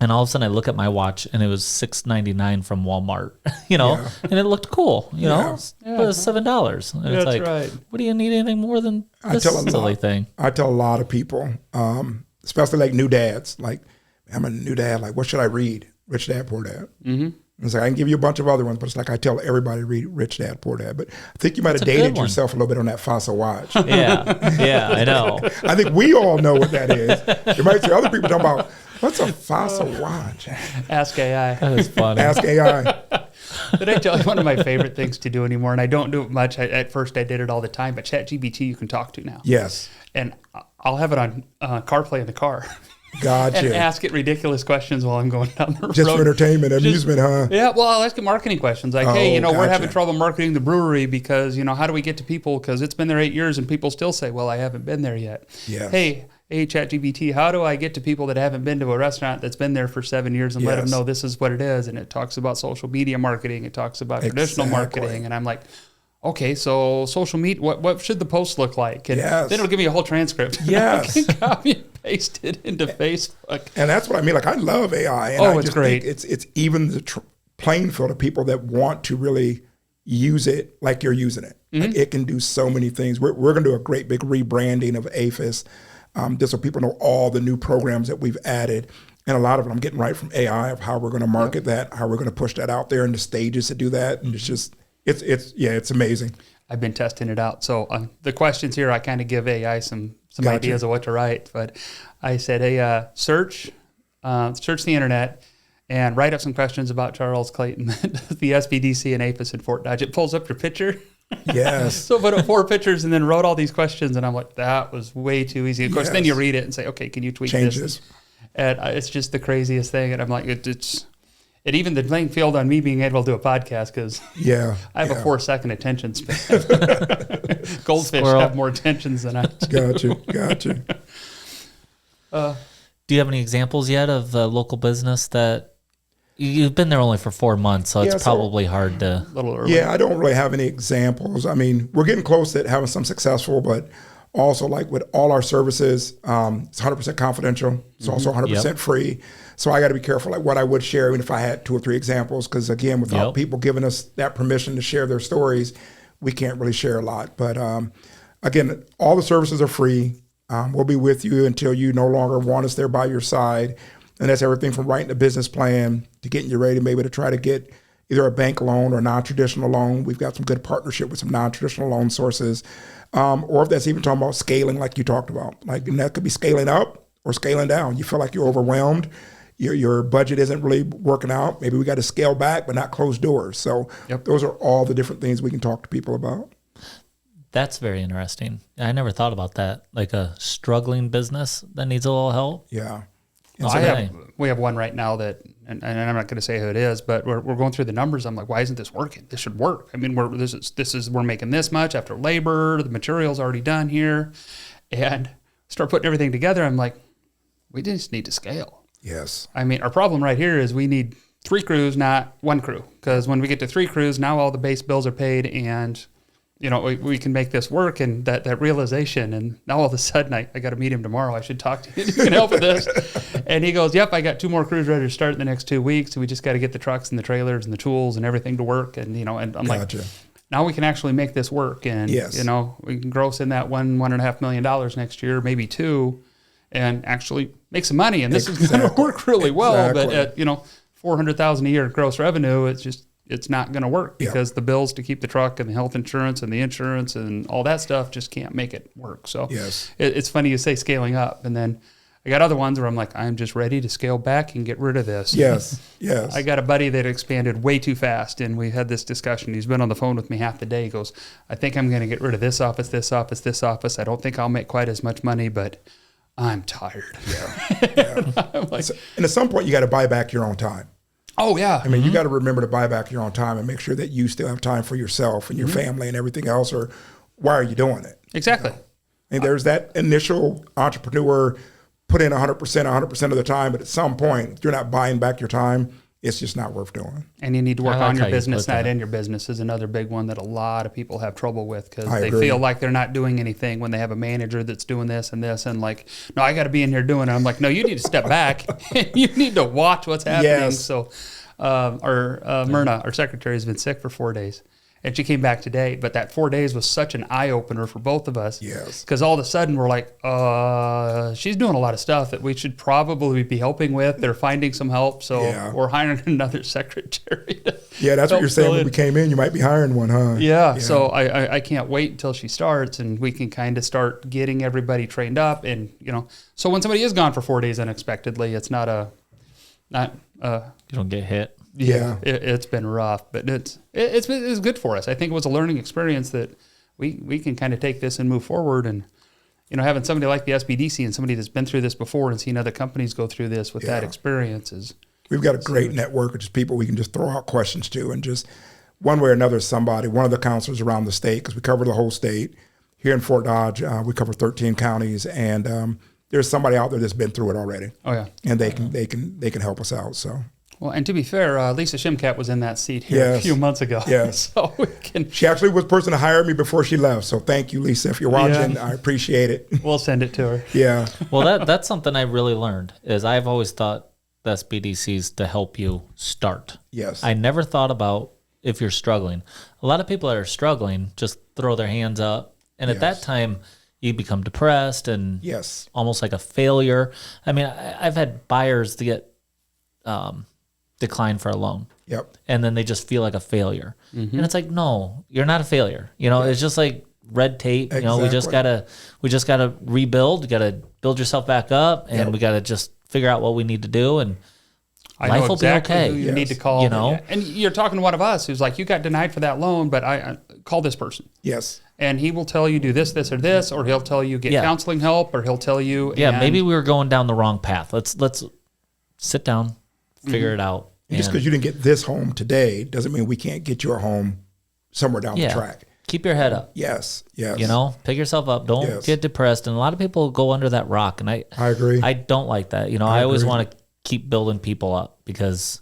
Speaker 1: And all of a sudden I look at my watch and it was $6.99 from Walmart, and it looked cool, but it was $7. And it's like,
Speaker 2: right.
Speaker 1: What do you need anything more than this silly thing?
Speaker 3: I tell a lot of people, especially like new dads, like, I'm a new dad, like, what should I read? Rich Dad, Poor Dad. Mm-hmm. It's like, I can give you a bunch of other ones, but it's like, I tell everybody to read Rich Dad, Poor Dad. But I think you might have dated yourself a little bit on that Fossil watch.
Speaker 1: Yeah, I know.
Speaker 3: I think we all know what that is. You might see other people talking about What's a fossil watch?
Speaker 2: Ask AI.
Speaker 1: That is funny.
Speaker 3: Ask AI.
Speaker 2: Did I tell you one of my favorite things to do anymore? And I don't do it much. At first, I did it all the time, but ChatGPT you can talk to now.
Speaker 3: Yes.
Speaker 2: And I'll have it on CarPlay in the car.
Speaker 3: Gotcha.
Speaker 2: And ask it ridiculous questions while I'm going down the road.
Speaker 3: Just for entertainment, amusement, huh?
Speaker 2: Yeah, well, I'll ask it marketing questions like, hey, we're
Speaker 3: gotcha.
Speaker 2: having trouble marketing the brewery because, how do we get to people? Because it's been there 8 years and people still say, well, I haven't been there yet.
Speaker 3: Yes.
Speaker 2: Hey, ChatGPT, how do I get to people that haven't been to a restaurant that's been there for 7 years and let them know this is what it is? And it talks about social media marketing. It talks about traditional marketing. And I'm like, okay, so social media, what should the post look like? And then it'll give me a whole transcript.
Speaker 3: Yes.
Speaker 2: I can copy and paste it into Facebook.
Speaker 3: And that's what I mean. Like, I love AI. And
Speaker 2: it's great.
Speaker 3: It's even the playing field of people that want to really use it like you're using it.
Speaker 2: Mm-hmm.
Speaker 3: Like, it can do so many things. We're going to do a great big rebranding of AFES, just so people know all the new programs that we've added. And a lot of it I'm getting right from AI of how we're going to market that, how we're going to push that out there in the stages to do that. And it's just, it's amazing.
Speaker 2: I've been testing it out. So the questions here, I kind of give AI some
Speaker 3: Gotcha.
Speaker 2: ideas of what to write. But I said, hey, search the internet and write up some questions about Charles Clayton, the SBDC and AFES in Fort Dodge. It pulls up your picture.
Speaker 3: Yes.
Speaker 2: So I put up 4 pictures and then wrote all these questions. And I'm like, that was way too easy. Of course, then you read it and say, okay, can you tweak
Speaker 3: Change
Speaker 2: this? And it's just the craziest thing. And I'm like, it even the playing field on me being able to do a podcast because I have a 4-second attention span. Goldfish have more attentions than I do.
Speaker 3: Gotcha.
Speaker 1: Do you have any examples yet of a local business that you've been there only for 4 months, so it's probably hard to.
Speaker 2: A little early.
Speaker 3: Yeah, I don't really have any examples. I mean, we're getting close to having some successful, but also like with all our services, it's 100% confidential. It's also 100% free. So I got to be careful like what I would share, even if I had 2 or 3 examples, because again, without people giving us that permission to share their stories, we can't really share a lot. But again, all the services are free. We'll be with you until you no longer want us there by your side. And that's everything from writing a business plan to getting you ready maybe to try to get either a bank loan or a non-traditional loan. We've got some good partnership with some non-traditional loan sources. Or if that's even talking about scaling like you talked about. Like, and that could be scaling up or scaling down. You feel like you're overwhelmed. Your budget isn't really working out. Maybe we got to scale back but not close doors. So those are all the different things we can talk to people about.
Speaker 1: That's very interesting. I never thought about that. Like a struggling business that needs a little help.
Speaker 3: Yeah.
Speaker 2: We have one right now that, and I'm not going to say who it is, but we're going through the numbers. I'm like, why isn't this working? This should work. I mean, we're making this much after labor. The material's already done here, and start putting everything together. I'm like, we just need to scale.
Speaker 3: Yes.
Speaker 2: I mean, our problem right here is we need 3 crews, not 1 crew, because when we get to 3 crews, now all the base bills are paid, and we can make this work, and that realization. And now all of a sudden, I got to meet him tomorrow. I should talk to you. You can help with this. And he goes, yep, I got 2 more crews ready to start in the next 2 weeks. We just got to get the trucks and the trailers and the tools and everything to work. And, and I'm like, now we can actually make this work. And, we can gross in that $1.5 million next year, maybe 2, and actually make some money. And this is going to work really well. But at, $400,000 a year gross revenue, it's not going to work because the bills to keep the truck and the health insurance and the insurance and all that stuff just can't make it work. So it's funny you say scaling up, and then I got other ones where I'm like, I'm just ready to scale back and get rid of this.
Speaker 3: Yes.
Speaker 2: I got a buddy that expanded way too fast, and we had this discussion. He's been on the phone with me half the day. He goes, I think I'm going to get rid of this office, this office, this office. I don't think I'll make quite as much money, but I'm tired. I'm like,
Speaker 3: and at some point, you got to buy back your own time.
Speaker 2: Oh, yeah.
Speaker 3: I mean, you got to remember to buy back your own time and make sure that you still have time for yourself and your family and everything else, or why are you doing it?
Speaker 2: Exactly.
Speaker 3: And there's that initial entrepreneur put in 100% of the time, but at some point, if you're not buying back your time, it's just not worth doing.
Speaker 2: And you need to work on your business, not in your business is another big one that a lot of people have trouble with because they feel like they're not doing anything when they have a manager that's doing this and this and like, no, I got to be in here doing it. I'm like, no, you need to step back. You need to watch what's happening. So Myrna, our secretary, has been sick for 4 days. And she came back today, but that 4 days was such an eye opener for both of us.
Speaker 3: Yes.
Speaker 2: Because all of a sudden we're like, she's doing a lot of stuff that we should probably be helping with. They're finding some help, so we're hiring another secretary.
Speaker 3: Yeah, that's what you're saying. When we came in, you might be hiring one, huh?
Speaker 2: Yeah. So I can't wait until she starts, and we can kind of start getting everybody trained up, and so when somebody is gone for 4 days unexpectedly, it's not you
Speaker 1: don't get hit.
Speaker 3: Yeah.
Speaker 2: It's been rough, but it's good for us. I think it was a learning experience that we can kind of take this and move forward. And, having somebody like the SBDC and somebody that's been through this before and seen other companies go through this with that experience is.
Speaker 3: We've got a great network of just people we can just throw out questions to, and just one way or another, one of the counselors around the state, because we cover the whole state. Here in Fort Dodge, we cover 13 counties, and there's somebody out there that's been through it already.
Speaker 2: Oh yeah.
Speaker 3: And they can help us out. So.
Speaker 2: Well, and to be fair, Lisa Shimkat was in that seat here a few months ago.
Speaker 3: Yes.
Speaker 2: So we can.
Speaker 3: She actually was the person that hired me before she left. So thank you, Lisa. If you're watching, I appreciate it.
Speaker 2: We'll send it to her.
Speaker 3: Yeah.
Speaker 1: Well, that's something I really learned is I've always thought the SBDCs to help you start.
Speaker 3: Yes.
Speaker 1: I never thought about if you're struggling. A lot of people that are struggling just throw their hands up. And at that time, you become depressed and almost like a failure. I mean, I've had buyers to get declined for a loan.
Speaker 3: Yep.
Speaker 1: And then they just feel like a failure. And it's like, no, you're not a failure. It's just like red tape.
Speaker 3: Exactly.
Speaker 1: We just gotta rebuild. You gotta build yourself back up, and we gotta just figure out what we need to do, and life will be okay.
Speaker 2: Who you need to call. And you're talking to one of us who's like, you got denied for that loan, but I call this person.
Speaker 3: Yes.
Speaker 2: And he will tell you do this, this, or this, or he'll tell you get counseling help, or he'll tell you.
Speaker 1: Maybe we were going down the wrong path. Let's sit down, figure it out.
Speaker 3: And just because you didn't get this home today doesn't mean we can't get your home somewhere down the track.
Speaker 1: Keep your head up.
Speaker 3: Yes.
Speaker 1: Pick yourself up. Don't get depressed. And a lot of people go under that rock, and I
Speaker 3: agree.
Speaker 1: I don't like that. I always want to keep building people up because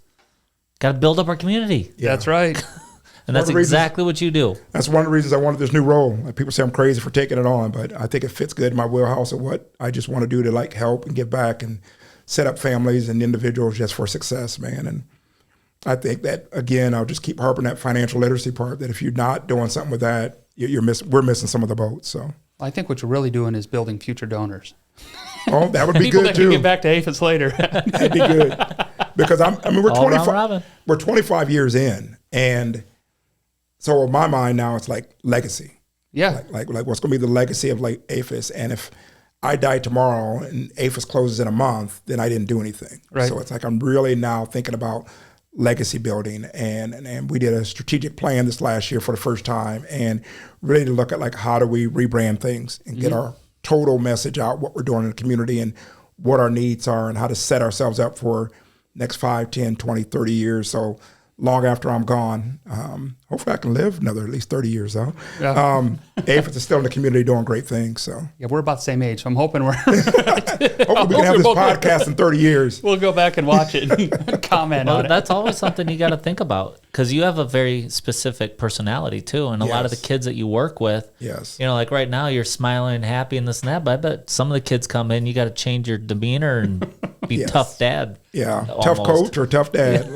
Speaker 1: got to build up our community.
Speaker 2: Yeah. That's right.
Speaker 1: And that's exactly what you do.
Speaker 3: That's one of the reasons I wanted this new role. Like, people say I'm crazy for taking it on, but I think it fits good in my wheelhouse of what I just want to do to help and give back and set up families and individuals just for success, man. And I think that, again, I'll just keep harping that financial literacy part, that if you're not doing something with that, we're missing some of the boat. So
Speaker 2: I think what you're really doing is building future donors.
Speaker 3: Oh, that would be
Speaker 2: People
Speaker 3: good
Speaker 2: that
Speaker 3: too.
Speaker 2: Can get back to AFES later.
Speaker 3: That'd be good. Because we're 25 years in, and so in my mind now it's like legacy.
Speaker 2: Yeah.
Speaker 3: Like what's going to be the legacy of AFES, and if I die tomorrow and AFES closes in a month, then I didn't do anything.
Speaker 2: Right.
Speaker 3: So it's like I'm really now thinking about legacy building, and we did a strategic plan this last year for the first time, and really to look at how do we rebrand things and get our total message out, what we're doing in the community and what our needs are, and how to set ourselves up for next 5, 10, 20, 30 years. So long after I'm gone, hopefully I can live another at least 30 years though. Yeah. AFES is still in the community doing great things. So
Speaker 2: yeah, we're about the same age, so I'm hoping we're
Speaker 3: hopefully we can have this podcast in 30 years.
Speaker 2: We'll go back and watch it and comment on it.
Speaker 1: That's always something you got to think about, because you have a very specific personality too, and a lot of the kids that you work with, like right now you're smiling and happy and this and that, but I bet some of the kids come in, you got to change your demeanor and be tough dad.
Speaker 3: Yeah, tough coach or tough dad.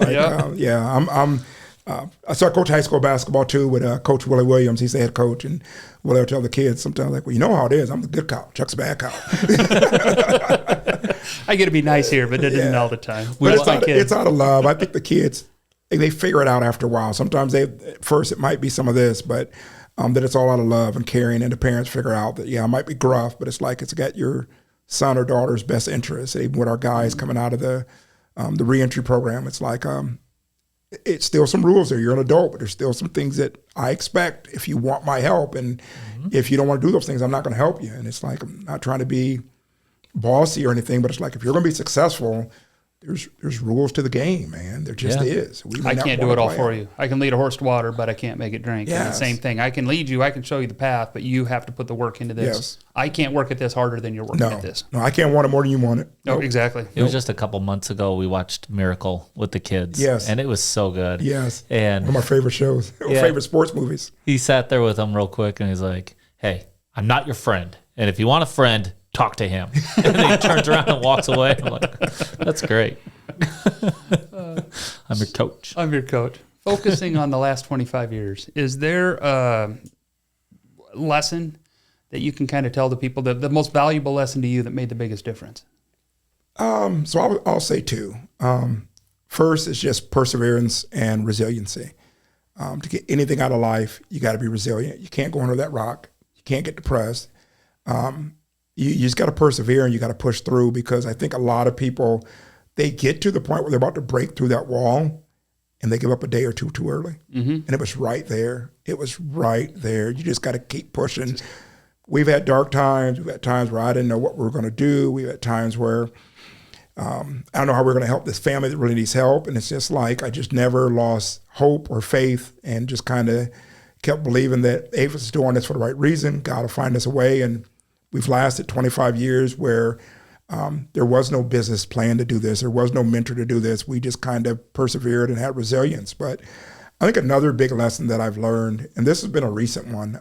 Speaker 3: So I coach high school basketball too with Coach Willie Williams. He's the head coach, and Willie will tell the kids sometimes, well, you know how it is. I'm the good cop. Chuck's the bad cop.
Speaker 2: I get to be nice here, but it isn't all the time.
Speaker 3: But it's out of love. I think the kids, they figure it out after a while. Sometimes at first it might be some of this, but that it's all out of love and caring, and the parents figure out that, I might be gruff, but it's got your son or daughter's best interest. Even with our guys coming out of the reentry program, it's it's still some rules there. You're an adult, but there's still some things that I expect if you want my help. And if you don't want to do those things, I'm not going to help you. And it's I'm not trying to be bossy or anything, but it's if you're going to be successful, there's rules to the game, man. There just is.
Speaker 2: I can't do it all for you. I can lead a horse to water, but I can't make it drink.
Speaker 3: Yes.
Speaker 2: And the same thing. I can lead you. I can show you the path, but you have to put the work into this. Yes. I can't work at this harder than you're working at this.
Speaker 3: No, I can't want it more than you want it.
Speaker 2: No, exactly.
Speaker 1: It was just a couple months ago we watched Miracle with the kids.
Speaker 3: Yes.
Speaker 1: And it was so good.
Speaker 3: Yes.
Speaker 1: And
Speaker 3: one of my favorite shows, favorite sports movies.
Speaker 1: He sat there with them real quick and he's like, hey, I'm not your friend. And if you want a friend, talk to him. And then he turns around and walks away. I'm like, that's great. I'm your coach.
Speaker 2: I'm your coach. focusing on the last 25 years, is there a lesson that you can kind of tell the people, the most valuable lesson to you that made the biggest difference?
Speaker 3: So I'll say two. First is just perseverance and resiliency. To get anything out of life, you got to be resilient. You can't go under that rock. You can't get depressed. You just got to persevere and you got to push through, because I think a lot of people, they get to the point where they're about to break through that wall and they give up a day or two too early. Mm-hmm. And it was right there. It was right there. You just got to keep pushing. We've had dark times. We've had times where I didn't know what we were going to do. We've had times where I don't know how we're going to help this family that really needs help. And it's just like, I just never lost hope or faith and just kind of kept believing that AFES is doing this for the right reason. God will find us a way. And we've lasted 25 years where there was no business plan to do this. There was no mentor to do this. We just kind of persevered and had resilience. But I think another big lesson that I've learned, and this has been a recent one,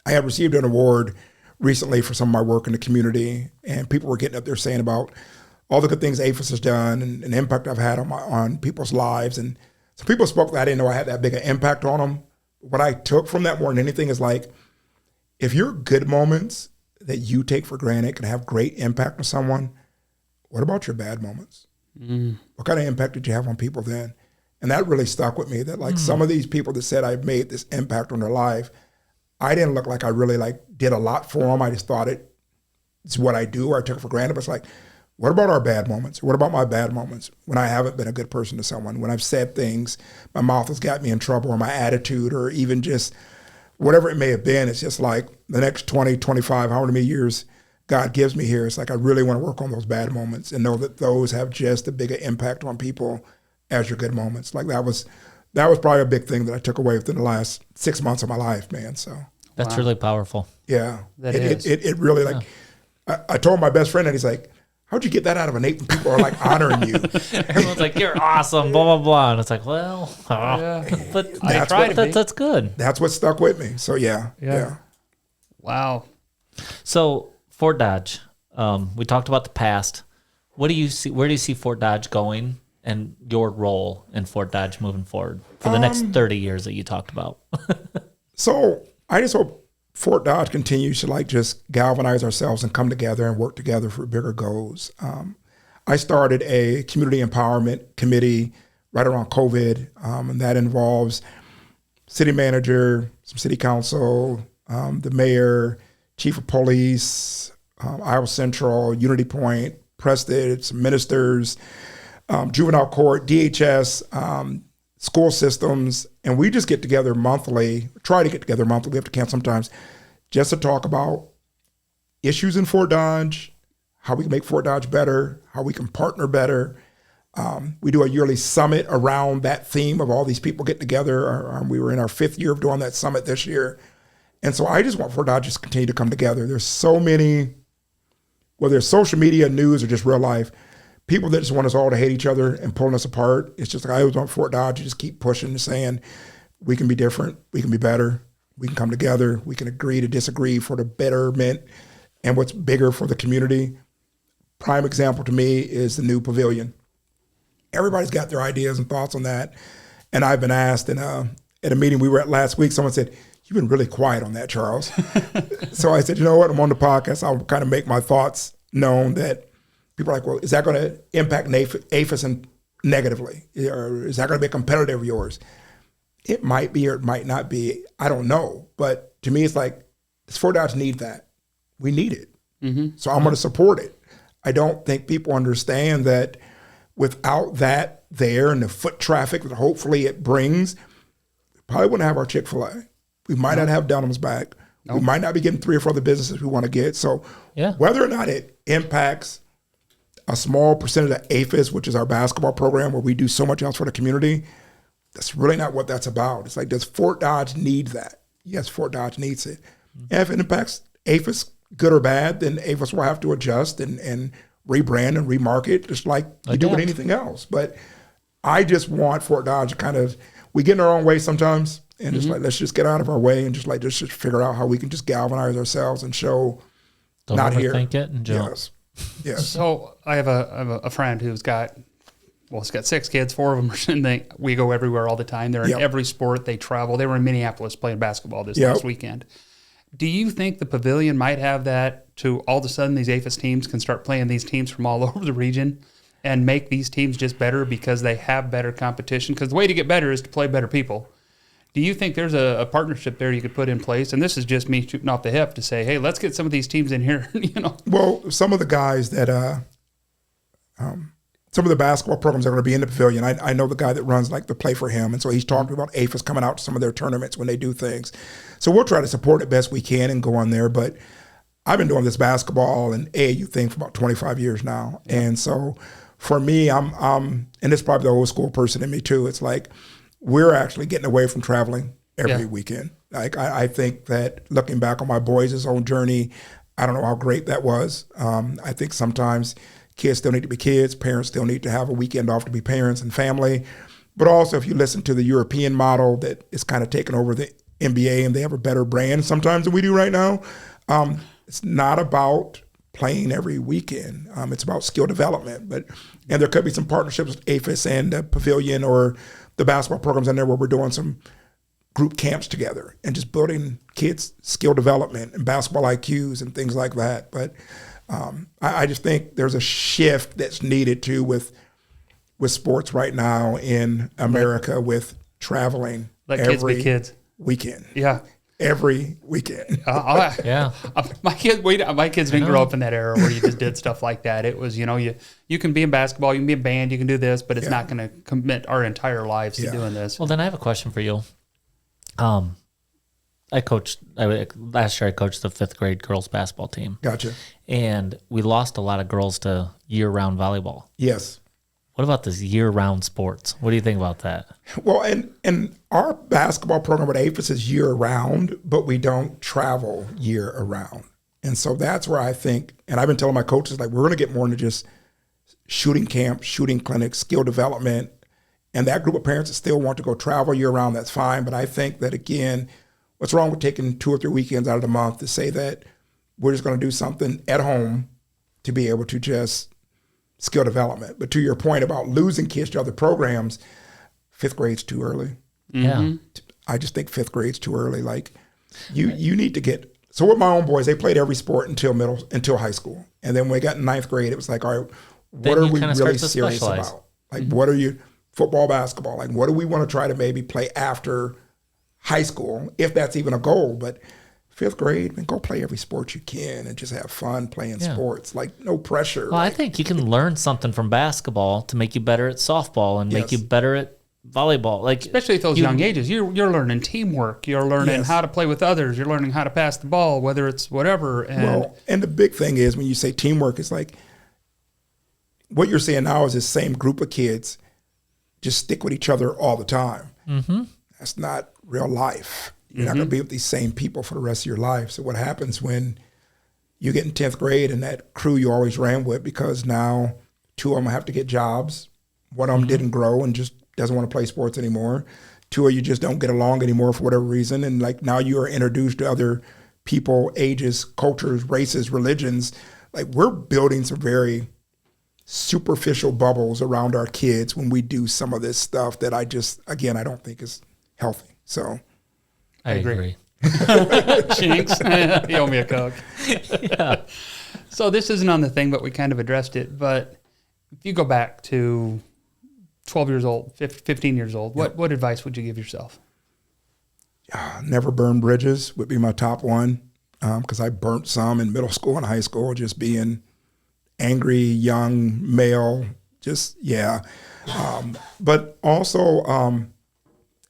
Speaker 3: I have received an award recently for some of my work in the community, and people were getting up there saying about all the good things AFES has done and the impact I've had on people's lives. And some people spoke that I didn't know I had that big an impact on them. What I took from that more than anything is like, if your good moments that you take for granted can have great impact on someone, what about your bad moments? Mm. What kind of impact did you have on people then? And that really stuck with me, that like some of these people that said I've made this impact on their life, I didn't look like I really like did a lot for them. I just thought it's what I do, or I took it for granted. But it's like, what about our bad moments? What about my bad moments when I haven't been a good person to someone, when I've said things, my mouth has got me in trouble, or my attitude, or even just whatever it may have been. It's just like the next 20, 25, however many years God gives me here, it's like I really want to work on those bad moments and know that those have just a bigger impact on people as your good moments. Like that was probably a big thing that I took away within the last 6 months of my life, man. So
Speaker 1: that's really powerful.
Speaker 3: Yeah, it really like. I told my best friend, and he's like, "How'd you get that out of a Nate when people are like honoring you?"
Speaker 1: Everyone's like, "You're awesome," blah blah blah, and it's like, well, but that's good.
Speaker 3: That's what stuck with me. So yeah.
Speaker 2: Wow.
Speaker 1: So Fort Dodge, we talked about the past. What do you see? Where do you see Fort Dodge going, and your role in Fort Dodge moving forward for the next 30 years that you talked about?
Speaker 3: So I just hope Fort Dodge continues to like just galvanize ourselves and come together and work together for bigger goals. I started a community empowerment committee right around COVID, and that involves city manager, some city council, the mayor, chief of police, Iowa Central, Unity Point, Preston, some ministers, juvenile court, DHS, school systems, and we just get together monthly, try to get together monthly, we have to cancel sometimes, just to talk about issues in Fort Dodge, how we can make Fort Dodge better, how we can partner better. We do a yearly summit around that theme of all these people getting together. We were in our 5th year of doing that summit this year. And so I just want Fort Dodge to continue to come together. There's so many, whether it's social media, news, or just real life, people that just want us all to hate each other and pulling us apart. It's just like I always want Fort Dodge to just keep pushing and saying, we can be different, we can be better, we can come together, we can agree to disagree for the betterment and what's bigger for the community. Prime example to me is the new pavilion. Everybody's got their ideas and thoughts on that. And I've been asked at a meeting we were at last week, someone said, "You've been really quiet on that, Charles." So I said, you know what, I'm on the podcast, I'll kind of make my thoughts known that people are like, well, is that going to impact AFES negatively? Or is that going to be a competitor of yours? It might be or it might not be. I don't know. But to me, it's like, does Fort Dodge need that? We need it. Mm-hmm. So I'm going to support it. I don't think people understand that without that there and the foot traffic that hopefully it brings, we probably wouldn't have our Chick-fil-A. We might not have Dunham's back. Nope. We might not be getting 3 or 4 other businesses we want to get. So whether or not it impacts a small percentage of AFES, which is our basketball program where we do so much else for the community, that's really not what that's about. It's like, does Fort Dodge need that? Yes, Fort Dodge needs it. Mm-hmm. And if it impacts AFES, good or bad, then AFES will have to adjust and rebrand and remarket, just like you do with anything else. But I just want Fort Dodge to kind of, we get in our own way sometimes, and just like, let's just get out of our way and just figure out how we can just galvanize ourselves and show
Speaker 1: Don't
Speaker 3: not here.
Speaker 1: Overthink it and jump.
Speaker 3: Yes.
Speaker 2: So I have a friend who's got well, it's got 6 kids, 4 of them are in we go everywhere all the time. They're in every sport. They travel. They were in Minneapolis playing basketball this last weekend. Do you think the pavilion might have that to all of a sudden these AFES teams can start playing these teams from all over the region and make these teams just better because they have better competition? Because the way to get better is to play better people. Do you think there's a partnership there you could put in place? And this is just me shooting off the hip to say, hey, let's get some of these teams in here.
Speaker 3: Well, some of the guys that some of the basketball programs are going to be in the pavilion. I know the guy that runs like the Play for Him, and so he's talking about AFES coming out to some of their tournaments when they do things. So we'll try to support it best we can and go on there. But I've been doing this basketball and AAU thing for about 25 years now, and so for me, I'm and it's probably the old school person in me too. It's like we're actually getting away from traveling every weekend. Like I think that looking back on my boys' own journey, I don't know how great that was. I think sometimes kids still need to be kids. Parents still need to have a weekend off to be parents and family. But also, if you listen to the European model that is kind of taking over the NBA, and they have a better brand sometimes than we do right now, it's not about playing every weekend. It's about skill development. And there could be some partnerships with AFES and the Pavilion or the basketball programs in there where we're doing some group camps together and just building kids' skill development and basketball IQs and things like that. But I just think there's a shift that's needed too with sports right now in America with traveling every weekend. Yeah. Every weekend.
Speaker 2: My kids didn't grow up in that era where you just did stuff like that. It was, you can be in basketball, you can be in band, you can do this, but it's not going to commit our entire lives to doing this.
Speaker 1: Well, then I have a question for you. Last year I coached the 5th grade girls basketball team.
Speaker 3: Gotcha.
Speaker 1: And we lost a lot of girls to year-round volleyball.
Speaker 3: Yes.
Speaker 1: What about this year-round sports? What do you think about that?
Speaker 3: Well, and our basketball program at AFES is year-round, but we don't travel year-round. And so that's where I think, and I've been telling my coaches, like, we're going to get more into just shooting camps, shooting clinics, skill development. And that group of parents that still want to go travel year-round, that's fine. But I think that, again, what's wrong with taking 2 or 3 weekends out of the month to say that we're just going to do something at home to be able to just skill development? But to your point about losing kids to other programs, 5th grade's too early.
Speaker 1: Yeah.
Speaker 3: I just think 5th grade's too early. Like you need to get, so with my own boys, they played every sport until high school. And then when we got in 9th grade, it was like, all right, what are we really serious about? Like, what are you, football, basketball, like what do we want to try to maybe play after high school, if that's even a goal? But 5th grade, man, go play every sport you can and just have fun playing sports. Like, no pressure.
Speaker 1: Well, I think you can learn something from basketball to make you better at softball and make you better at volleyball. Like,
Speaker 2: especially at those young ages, you're learning teamwork. You're learning how to play with others. You're learning how to pass the ball, whether it's whatever.
Speaker 3: And the big thing is when you say teamwork, it's like what you're saying now is the same group of kids just stick with each other all the time. Mm-hmm. That's not real life. You're not going to be with these same people for the rest of your life. So what happens when you get in 10th grade and that crew you always ran with, because now 2 of them have to get jobs. One of them didn't grow and just doesn't want to play sports anymore. 2 of you just don't get along anymore for whatever reason. And like now you are introduced to other people, ages, cultures, races, religions. Like, we're building some very superficial bubbles around our kids when we do some of this stuff that I don't think is healthy. So
Speaker 1: I agree.
Speaker 2: Jinx. You owe me a Coke. Yeah. So this isn't on the thing, but we kind of addressed it. But if you go back to 12 years old, 15 years old, what advice would you give yourself?
Speaker 3: Never burn bridges would be my top one, because I burnt some in middle school and high school, just being angry young male, but also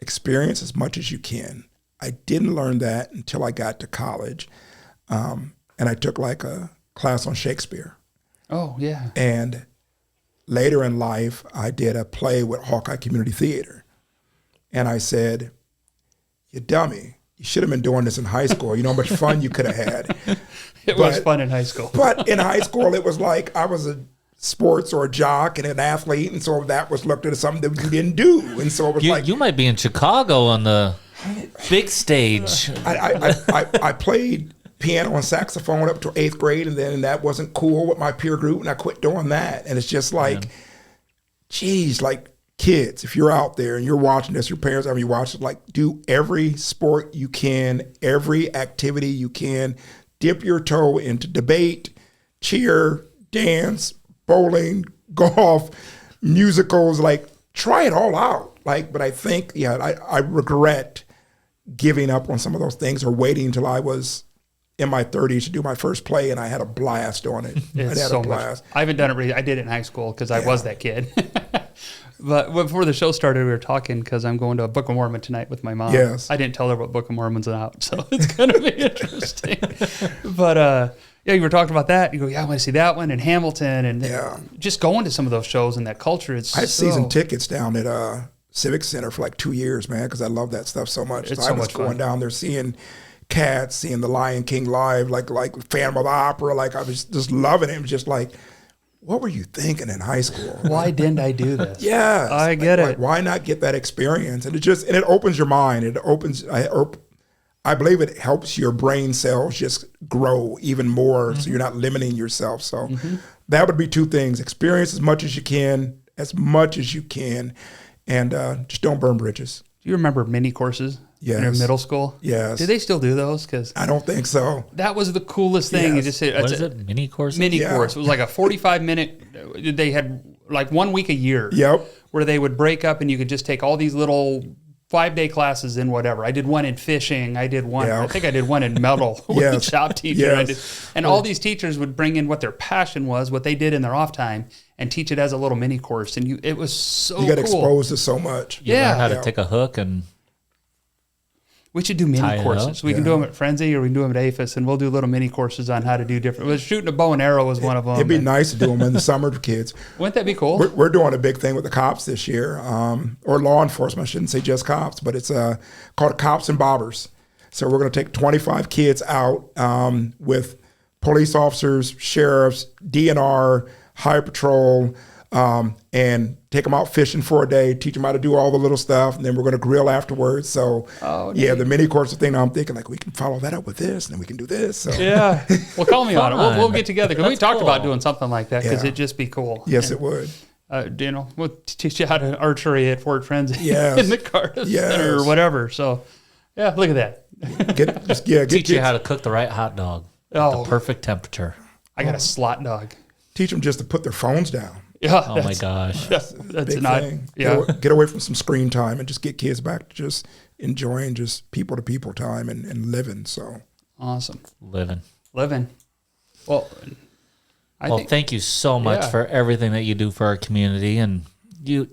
Speaker 3: experience as much as you can. I didn't learn that until I got to college, and I took like a class on Shakespeare.
Speaker 2: Oh, yeah.
Speaker 3: And later in life, I did a play with Hawkeye Community Theater, and I said, "You dummy, you should have been doing this in high school. You know how much fun you could have had."
Speaker 2: It was fun in high school.
Speaker 3: But in high school, it was like I was a sports or a jock and an athlete, and so that was looked at as something that you didn't do. And so it was
Speaker 1: you might be in Chicago on the big stage.
Speaker 3: I played piano and saxophone up to 8th grade, and then that wasn't cool with my peer group, and I quit doing that. And it's just like geez, like kids, if you're out there and you're watching this, your parents, you watch it, like do every sport you can, every activity you can, dip your toe into debate, cheer, dance, bowling, golf, musicals, like try it all out. Like, but I think, I regret giving up on some of those things or waiting until I was in my 30s to do my first play, and I had a blast on it.
Speaker 2: It's so much. I haven't done it really. I did it in high school because I was that kid. But before the show started, we were talking because I'm going to a Book of Mormon tonight with my mom.
Speaker 3: Yes.
Speaker 2: I didn't tell her what Book of Mormon's out, so it's going to be interesting. But you were talking about that. You go, I want to see that one and Hamilton, and just going to some of those shows and that culture. I
Speaker 3: had season tickets down at Civic Center for like 2 years, man, because I love that stuff so much.
Speaker 2: It's
Speaker 3: so
Speaker 2: so
Speaker 3: I was
Speaker 2: much
Speaker 3: going
Speaker 2: fun.
Speaker 3: down there seeing Cats, seeing The Lion King live, like Phantom of the Opera. Like I was just loving it. It was just like, what were you thinking in high school?
Speaker 2: Why didn't I do this?
Speaker 3: Yeah,
Speaker 2: I get it.
Speaker 3: Why not get that experience? And it opens your mind. It opens. I believe it helps your brain cells just grow even more, so you're not limiting yourself. So that would be two things: experience as much as you can, and just don't burn bridges.
Speaker 2: Do you remember mini courses in your middle school?
Speaker 3: Yes.
Speaker 2: Do they still do those? Because
Speaker 3: I don't think so.
Speaker 2: that was the coolest thing.
Speaker 3: Yes.
Speaker 2: You just say,
Speaker 1: What is it? Mini course?
Speaker 2: Mini course. It was like a 45-minute. They had like 1 week a year.
Speaker 3: Yep.
Speaker 2: Where they would break up and you could just take all these little 5-day classes in whatever. I did one in fishing. I did one.
Speaker 3: Yeah.
Speaker 2: I think I did one in metal with the shop teacher.
Speaker 3: Yes.
Speaker 2: And all these teachers would bring in what their passion was, what they did in their off time, and teach it as a little mini course. And it was so cool.
Speaker 3: You got exposed to so much.
Speaker 1: You learn how to take a hook and
Speaker 2: we should do mini courses. We can do them at Frenzy or we can do them at AFES, and we'll do little mini courses on how to do different. Well, shooting a bow and arrow was one of them.
Speaker 3: It'd be nice to do them in the summer for kids.
Speaker 2: Wouldn't that be cool?
Speaker 3: We're doing a big thing with the cops this year, or law enforcement. I shouldn't say just cops, but it's called Cops and Bobbers. So we're going to take 25 kids out with police officers, sheriffs, DNR, Highway Patrol, and take them out fishing for a day, teach them how to do all the little stuff, and then we're going to grill afterwards. So, the mini course thing, I'm thinking, like, we can follow that up with this, and then we can do this. So.
Speaker 2: Yeah. Well, call me on it. We'll get together, because we talked about doing something like that, because it'd just be cool.
Speaker 3: Yes, it would.
Speaker 2: We'll teach you how to archery at Fort Frenzy in the Cardiff Center or whatever. So, look at that.
Speaker 1: Teach you how to cook the right hot dog at the perfect temperature.
Speaker 2: I got a slot dog.
Speaker 3: Teach them just to put their phones down.
Speaker 2: Yeah.
Speaker 1: Oh my gosh.
Speaker 2: That's
Speaker 3: big
Speaker 2: not
Speaker 3: thing.
Speaker 2: Yeah.
Speaker 3: Get away from some screen time and just get kids back to just enjoying just people to people time and living. So
Speaker 2: awesome.
Speaker 1: Living.
Speaker 2: Well,
Speaker 1: thank you so much for everything that you do for our community, and you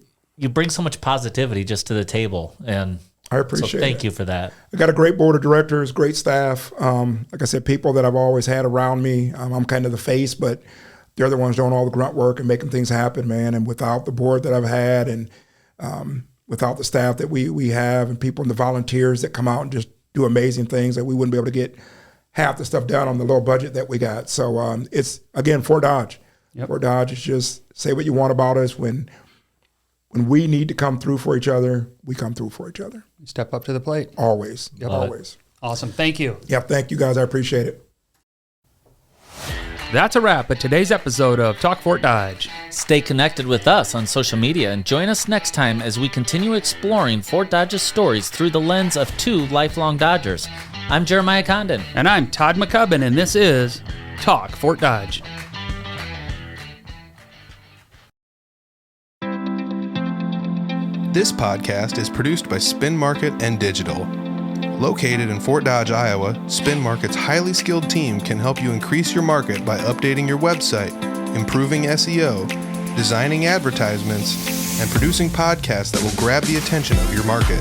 Speaker 1: bring so much positivity just to the table, and
Speaker 3: I appreciate it.
Speaker 1: Thank you for that.
Speaker 3: I got a great board of directors, great staff. Like I said, people that I've always had around me. I'm kind of the face, but they're the ones doing all the grunt work and making things happen, man. And without the board that I've had, and without the staff that we have, and people and the volunteers that come out and just do amazing things, that we wouldn't be able to get half the stuff done on the low budget that we got. So it's, again, Fort Dodge. Yep. Fort Dodge is just say what you want about us. When we need to come through for each other, we come through for each other.
Speaker 2: Step up to the plate.
Speaker 3: Always.
Speaker 2: Yep.
Speaker 3: Always.
Speaker 2: Awesome. Thank you.
Speaker 3: Yep. Thank you, guys. I appreciate it.
Speaker 2: That's a wrap at today's episode of Talk Fort Dodge.
Speaker 1: Stay connected with us on social media and join us next time as we continue exploring Fort Dodge's stories through the lens of two lifelong Dodgers. I'm Jeremiahjcondon.
Speaker 2: And I'm Todd McCubbin, and this is Talk Fort Dodge.
Speaker 4: This podcast is produced by Spin Market and Digital. Located in Fort Dodge, Iowa, Spin Market's highly skilled team can help you increase your market by updating your website, improving SEO, designing advertisements, and producing podcasts that will grab the attention of your market.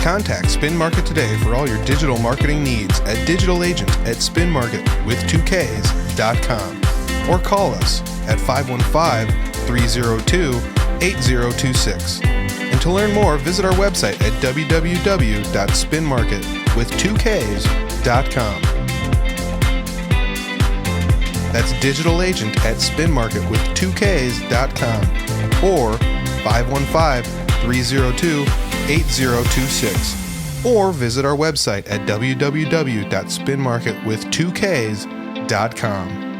Speaker 4: Contact Spin Market today for all your digital marketing needs at digitalagent@spinmarket.com or call us at 515-302-8026. And to learn more, visit our website at www.spinmarket.com. That's digitalagent@spinmarket.com or 515-302-8026. Or visit our website at www.spinmarket.com.